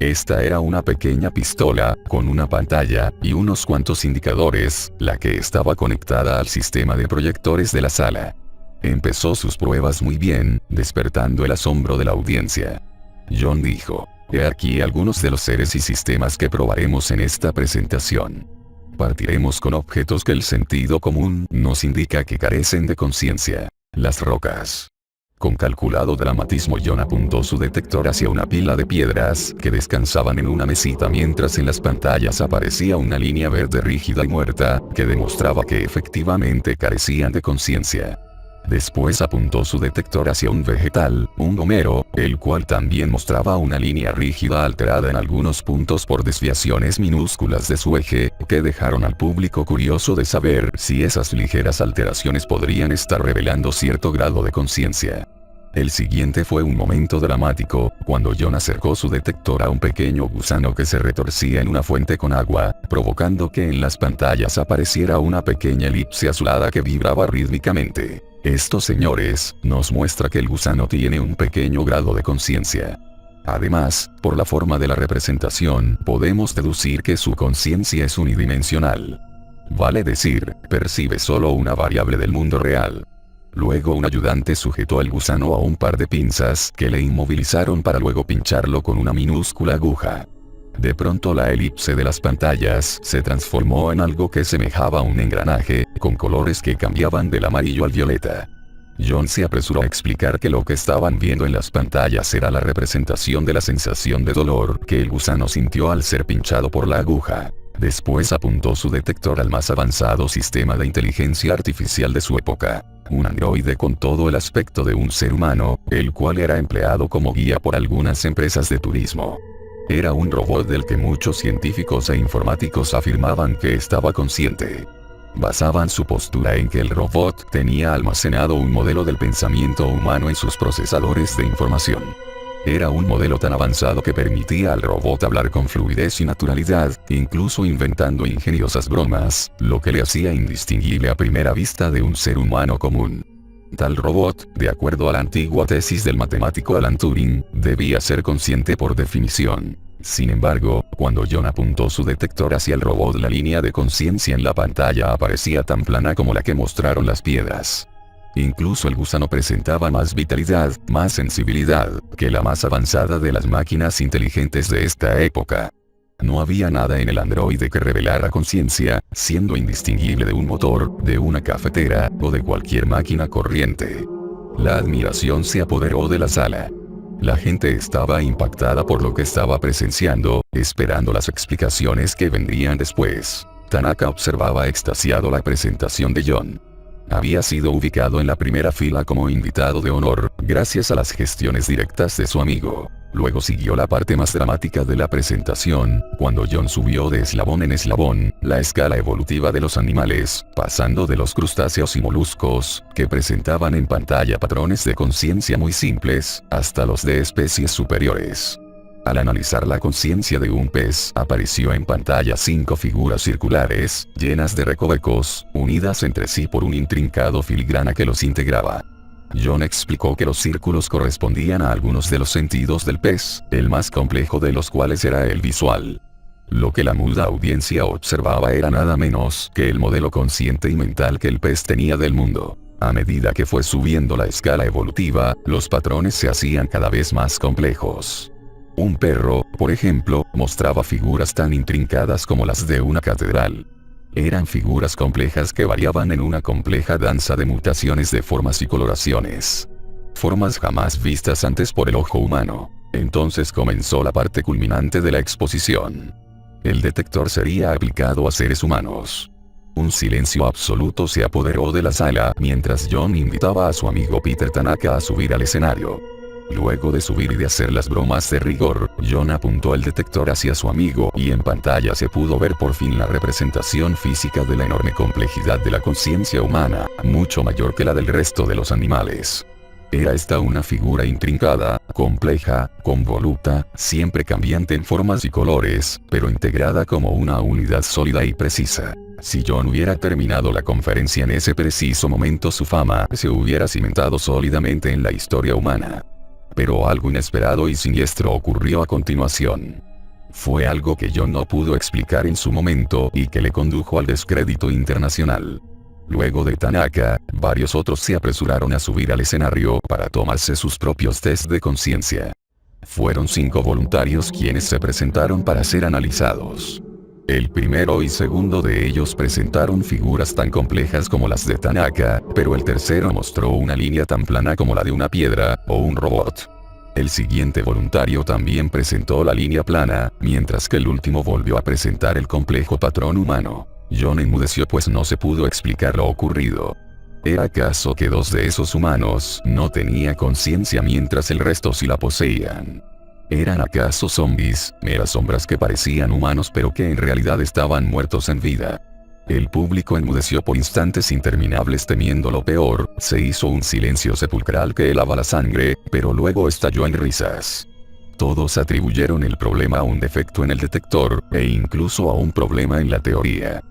B: Esta era una pequeña pistola, con una pantalla, y unos cuantos indicadores, la que estaba conectada al sistema de proyectores de la sala. Empezó sus pruebas muy bien, despertando el asombro de la audiencia. John dijo: he aquí algunos de los seres y sistemas que probaremos en esta presentación. Partiremos con objetos que el sentido común nos indica que carecen de conciencia. Las rocas. Con calculado dramatismo, John apuntó su detector hacia una pila de piedras que descansaban en una mesita mientras en las pantallas aparecía una línea verde rígida y muerta, que demostraba que efectivamente carecían de conciencia. Después apuntó su detector hacia un vegetal, un gomero, el cual también mostraba una línea rígida alterada en algunos puntos por desviaciones minúsculas de su eje, que dejaron al público curioso de saber si esas ligeras alteraciones podrían estar revelando cierto grado de conciencia. El siguiente fue un momento dramático, cuando John acercó su detector a un pequeño gusano que se retorcía en una fuente con agua, provocando que en las pantallas apareciera una pequeña elipse azulada que vibraba rítmicamente. Esto, señores, nos muestra que el gusano tiene un pequeño grado de conciencia. Además, por la forma de la representación, podemos deducir que su conciencia es unidimensional. Vale decir, percibe solo una variable del mundo real. Luego un ayudante sujetó al gusano a un par de pinzas que le inmovilizaron para luego pincharlo con una minúscula aguja. De pronto la elipse de las pantallas se transformó en algo que semejaba a un engranaje, con colores que cambiaban del amarillo al violeta. John se apresuró a explicar que lo que estaban viendo en las pantallas era la representación de la sensación de dolor que el gusano sintió al ser pinchado por la aguja. Después apuntó su detector al más avanzado sistema de inteligencia artificial de su época. Un androide con todo el aspecto de un ser humano, el cual era empleado como guía por algunas empresas de turismo. Era un robot del que muchos científicos e informáticos afirmaban que estaba consciente. Basaban su postura en que el robot tenía almacenado un modelo del pensamiento humano en sus procesadores de información. Era un modelo tan avanzado que permitía al robot hablar con fluidez y naturalidad, incluso inventando ingeniosas bromas, lo que le hacía indistinguible a primera vista de un ser humano común. Tal robot, de acuerdo a la antigua tesis del matemático Alan Turing, debía ser consciente por definición. Sin embargo, cuando John apuntó su detector hacia el robot, la línea de conciencia en la pantalla aparecía tan plana como la que mostraron las piedras. Incluso el gusano presentaba más vitalidad, más sensibilidad, que la más avanzada de las máquinas inteligentes de esta época. No había nada en el androide que revelara conciencia, siendo indistinguible de un motor, de una cafetera, o de cualquier máquina corriente. La admiración se apoderó de la sala. La gente estaba impactada por lo que estaba presenciando, esperando las explicaciones que vendrían después. Tanaka observaba extasiado la presentación de John. Había sido ubicado en la primera fila como invitado de honor, gracias a las gestiones directas de su amigo. Luego siguió la parte más dramática de la presentación, cuando John subió de eslabón en eslabón, la escala evolutiva de los animales, pasando de los crustáceos y moluscos, que presentaban en pantalla patrones de conciencia muy simples, hasta los de especies superiores. Al analizar la conciencia de un pez, apareció en pantalla 5 figuras circulares, llenas de recovecos, unidas entre sí por un intrincado filigrana que los integraba. John explicó que los círculos correspondían a algunos de los sentidos del pez, el más complejo de los cuales era el visual. Lo que la muda audiencia observaba era nada menos que el modelo consciente y mental que el pez tenía del mundo. A medida que fue subiendo la escala evolutiva, los patrones se hacían cada vez más complejos. Un perro, por ejemplo, mostraba figuras tan intrincadas como las de una catedral. Eran figuras complejas que variaban en una compleja danza de mutaciones de formas y coloraciones. Formas jamás vistas antes por el ojo humano. Entonces comenzó la parte culminante de la exposición. El detector sería aplicado a seres humanos. Un silencio absoluto se apoderó de la sala mientras John invitaba a su amigo Peter Tanaka a subir al escenario. Luego de subir y de hacer las bromas de rigor, John apuntó el detector hacia su amigo y en pantalla se pudo ver por fin la representación física de la enorme complejidad de la conciencia humana, mucho mayor que la del resto de los animales. Era esta una figura intrincada, compleja, convoluta, siempre cambiante en formas y colores, pero integrada como una unidad sólida y precisa. Si John hubiera terminado la conferencia en ese preciso momento, su fama se hubiera cimentado sólidamente en la historia humana. Pero algo inesperado y siniestro ocurrió a continuación. Fue algo que John no pudo explicar en su momento y que le condujo al descrédito internacional. Luego de Tanaka, varios otros se apresuraron a subir al escenario para tomarse sus propios test de conciencia. Fueron 5 voluntarios quienes se presentaron para ser analizados. El primero y segundo de ellos presentaron figuras tan complejas como las de Tanaka, pero el tercero mostró una línea tan plana como la de una piedra o un robot. El siguiente voluntario también presentó la línea plana, mientras que el último volvió a presentar el complejo patrón humano. John enmudeció pues no se pudo explicar lo ocurrido. ¿Era acaso que 2 de esos humanos no tenía conciencia mientras el resto sí la poseían? ¿Eran acaso zombies, meras sombras que parecían humanos pero que en realidad estaban muertos en vida? El público enmudeció por instantes interminables temiendo lo peor, se hizo un silencio sepulcral que helaba la sangre, pero luego estalló en risas. Todos atribuyeron el problema a un defecto en el detector, e incluso a un problema en la teoría.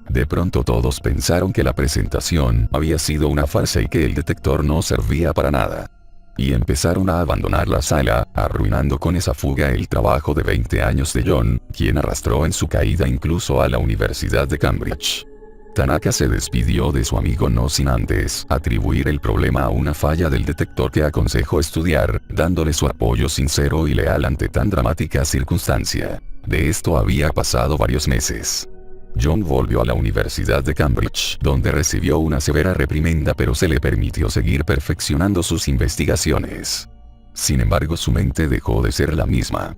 B: De pronto todos pensaron que la presentación había sido una farsa y que el detector no servía para nada. Y empezaron a abandonar la sala, arruinando con esa fuga el trabajo de 20 años de John, quien arrastró en su caída incluso a la Universidad de Cambridge. Tanaka se despidió de su amigo no sin antes atribuir el problema a una falla del detector que aconsejó estudiar, dándole su apoyo sincero y leal ante tan dramática circunstancia. De esto había pasado varios meses. John volvió a la Universidad de Cambridge, donde recibió una severa reprimenda pero se le permitió seguir perfeccionando sus investigaciones. Sin embargo, su mente dejó de ser la misma.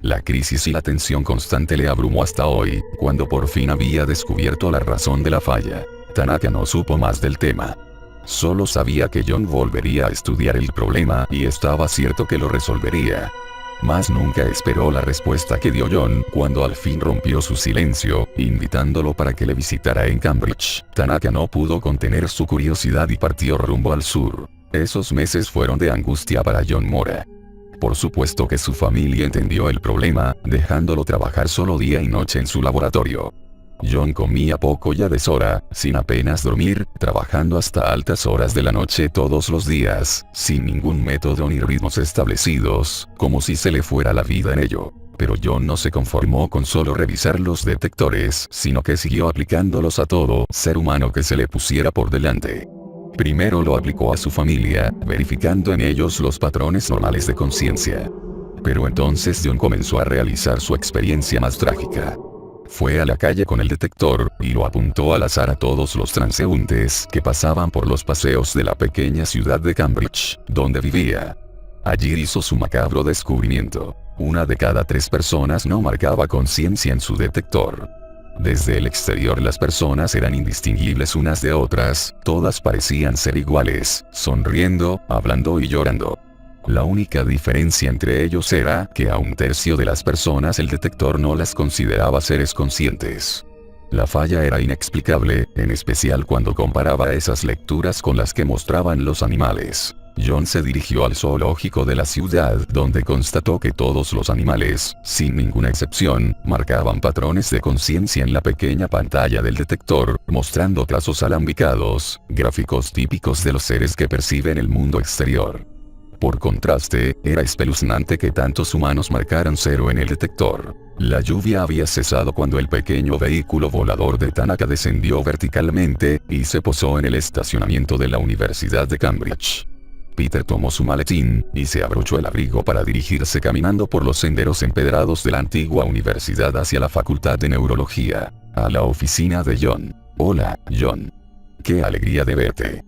B: La crisis y la tensión constante le abrumó hasta hoy, cuando por fin había descubierto la razón de la falla. Tanaka no supo más del tema. Solo sabía que John volvería a estudiar el problema y estaba cierto que lo resolvería. Mas nunca esperó la respuesta que dio John cuando al fin rompió su silencio, invitándolo para que le visitara en Cambridge. Tanaka no pudo contener su curiosidad y partió rumbo al sur. Esos meses fueron de angustia para John Mora. Por supuesto que su familia entendió el problema, dejándolo trabajar solo día y noche en su laboratorio. John comía poco y a deshora, sin apenas dormir, trabajando hasta altas horas de la noche todos los días, sin ningún método ni ritmos establecidos, como si se le fuera la vida en ello. Pero John no se conformó con solo revisar los detectores, sino que siguió aplicándolos a todo ser humano que se le pusiera por delante. Primero lo aplicó a su familia, verificando en ellos los patrones normales de conciencia. Pero entonces John comenzó a realizar su experiencia más trágica. Fue a la calle con el detector, y lo apuntó al azar a todos los transeúntes que pasaban por los paseos de la pequeña ciudad de Cambridge, donde vivía. Allí hizo su macabro descubrimiento. 1 de cada 3 personas no marcaba conciencia en su detector. Desde el exterior las personas eran indistinguibles unas de otras, todas parecían ser iguales, sonriendo, hablando y llorando. La única diferencia entre ellos era que a 1/3 de las personas el detector no las consideraba seres conscientes. La falla era inexplicable, en especial cuando comparaba esas lecturas con las que mostraban los animales. John se dirigió al zoológico de la ciudad, donde constató que todos los animales, sin ninguna excepción, marcaban patrones de conciencia en la pequeña pantalla del detector, mostrando trazos alambicados, gráficos típicos de los seres que perciben el mundo exterior. Por contraste, era espeluznante que tantos humanos marcaran 0 en el detector. La lluvia había cesado cuando el pequeño vehículo volador de Tanaka descendió verticalmente, y se posó en el estacionamiento de la Universidad de Cambridge. Peter tomó su maletín, y se abrochó el abrigo para dirigirse caminando por los senderos empedrados de la antigua universidad hacia la Facultad de Neurología, a la oficina de John. Hola, John. Qué alegría de verte.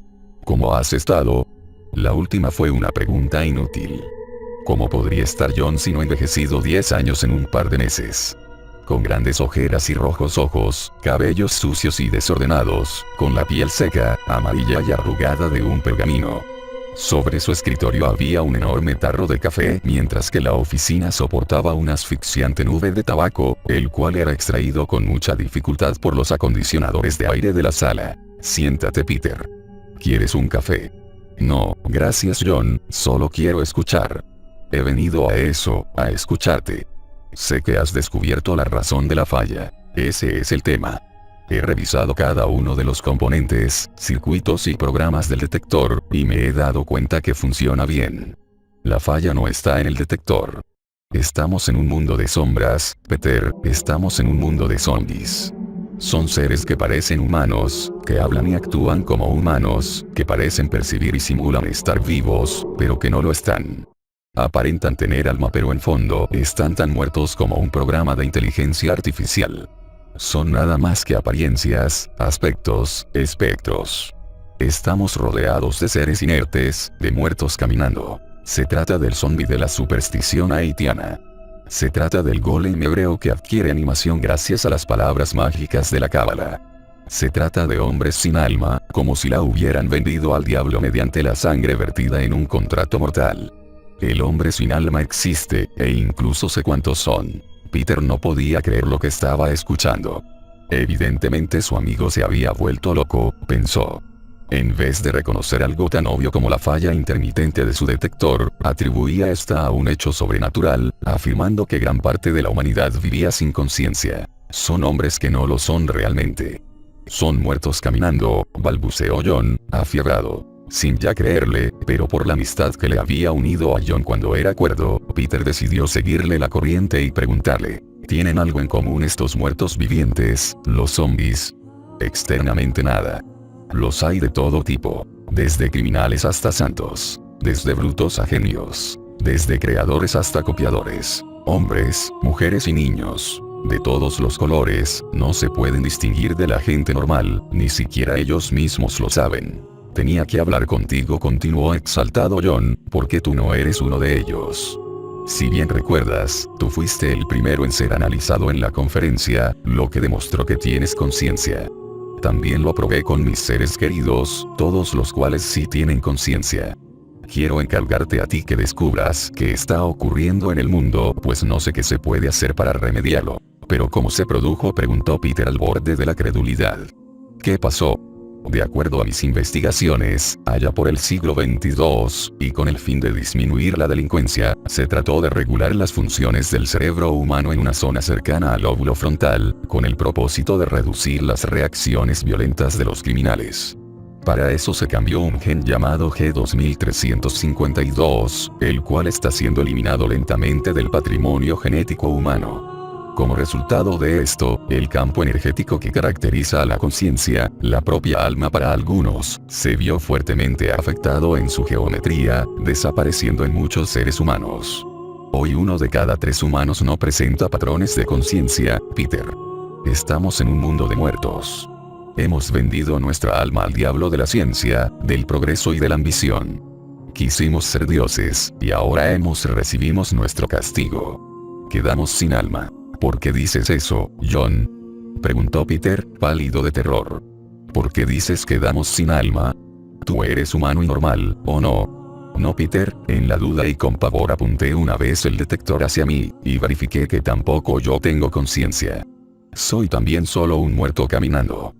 B: ¿Cómo has estado? La última fue una pregunta inútil. ¿Cómo podría estar John si no envejecido 10 años en un par de meses? Con grandes ojeras y rojos ojos, cabellos sucios y desordenados, con la piel seca, amarilla y arrugada de un pergamino. Sobre su escritorio había un enorme tarro de café, mientras que la oficina soportaba una asfixiante nube de tabaco, el cual era extraído con mucha dificultad por los acondicionadores de aire de la sala. Siéntate, Peter. ¿Quieres un café? No, gracias, John, solo quiero escuchar. He venido a eso, a escucharte. Sé que has descubierto la razón de la falla. Ese es el tema. He revisado cada uno de los componentes, circuitos y programas del detector, y me he dado cuenta que funciona bien. La falla no está en el detector. Estamos en un mundo de sombras, Peter, estamos en un mundo de zombies. Son seres que parecen humanos, que hablan y actúan como humanos, que parecen percibir y simulan estar vivos, pero que no lo están. Aparentan tener alma pero en fondo están tan muertos como un programa de inteligencia artificial. Son nada más que apariencias, aspectos, espectros. Estamos rodeados de seres inertes, de muertos caminando. Se trata del zombie de la superstición haitiana. Se trata del golem hebreo que adquiere animación gracias a las palabras mágicas de la cábala. Se trata de hombres sin alma, como si la hubieran vendido al diablo mediante la sangre vertida en un contrato mortal. El hombre sin alma existe, e incluso sé cuántos son. Peter no podía creer lo que estaba escuchando. Evidentemente su amigo se había vuelto loco, pensó. En vez de reconocer algo tan obvio como la falla intermitente de su detector, atribuía esta a un hecho sobrenatural, afirmando que gran parte de la humanidad vivía sin conciencia. Son hombres que no lo son realmente. Son muertos caminando, balbuceó John, afiebrado. Sin ya creerle, pero por la amistad que le había unido a John cuando era cuerdo, Peter decidió seguirle la corriente y preguntarle, ¿tienen algo en común estos muertos vivientes, los zombies? Externamente nada. Los hay de todo tipo, desde criminales hasta santos, desde brutos a genios, desde creadores hasta copiadores, hombres, mujeres y niños. De todos los colores, no se pueden distinguir de la gente normal, ni siquiera ellos mismos lo saben. Tenía que hablar contigo, continuó exaltado John, porque tú no eres uno de ellos. Si bien recuerdas, tú fuiste el primero en ser analizado en la conferencia, lo que demostró que tienes conciencia. También lo probé con mis seres queridos, todos los cuales sí tienen conciencia. Quiero encargarte a ti que descubras qué está ocurriendo en el mundo, pues no sé qué se puede hacer para remediarlo. ¿Pero cómo se produjo?, preguntó Peter al borde de la credulidad. ¿Qué pasó? De acuerdo a mis investigaciones, allá por el siglo XXII, y con el fin de disminuir la delincuencia, se trató de regular las funciones del cerebro humano en una zona cercana al lóbulo frontal, con el propósito de reducir las reacciones violentas de los criminales. Para eso se cambió un gen llamado G2352, el cual está siendo eliminado lentamente del patrimonio genético humano. Como resultado de esto, el campo energético que caracteriza a la conciencia, la propia alma para algunos, se vio fuertemente afectado en su geometría, desapareciendo en muchos seres humanos. Hoy 1 de cada 3 humanos no presenta patrones de conciencia, Peter. Estamos en un mundo de muertos. Hemos vendido nuestra alma al diablo de la ciencia, del progreso y de la ambición. Quisimos ser dioses, y ahora recibimos nuestro castigo. Quedamos sin alma. ¿Por qué dices eso, John?, preguntó Peter, pálido de terror. ¿Por qué dices que quedamos sin alma? Tú eres humano y normal, ¿o no? No, Peter, en la duda y con pavor apunté una vez el detector hacia mí, y verifiqué que tampoco yo tengo conciencia. Soy también solo un muerto caminando.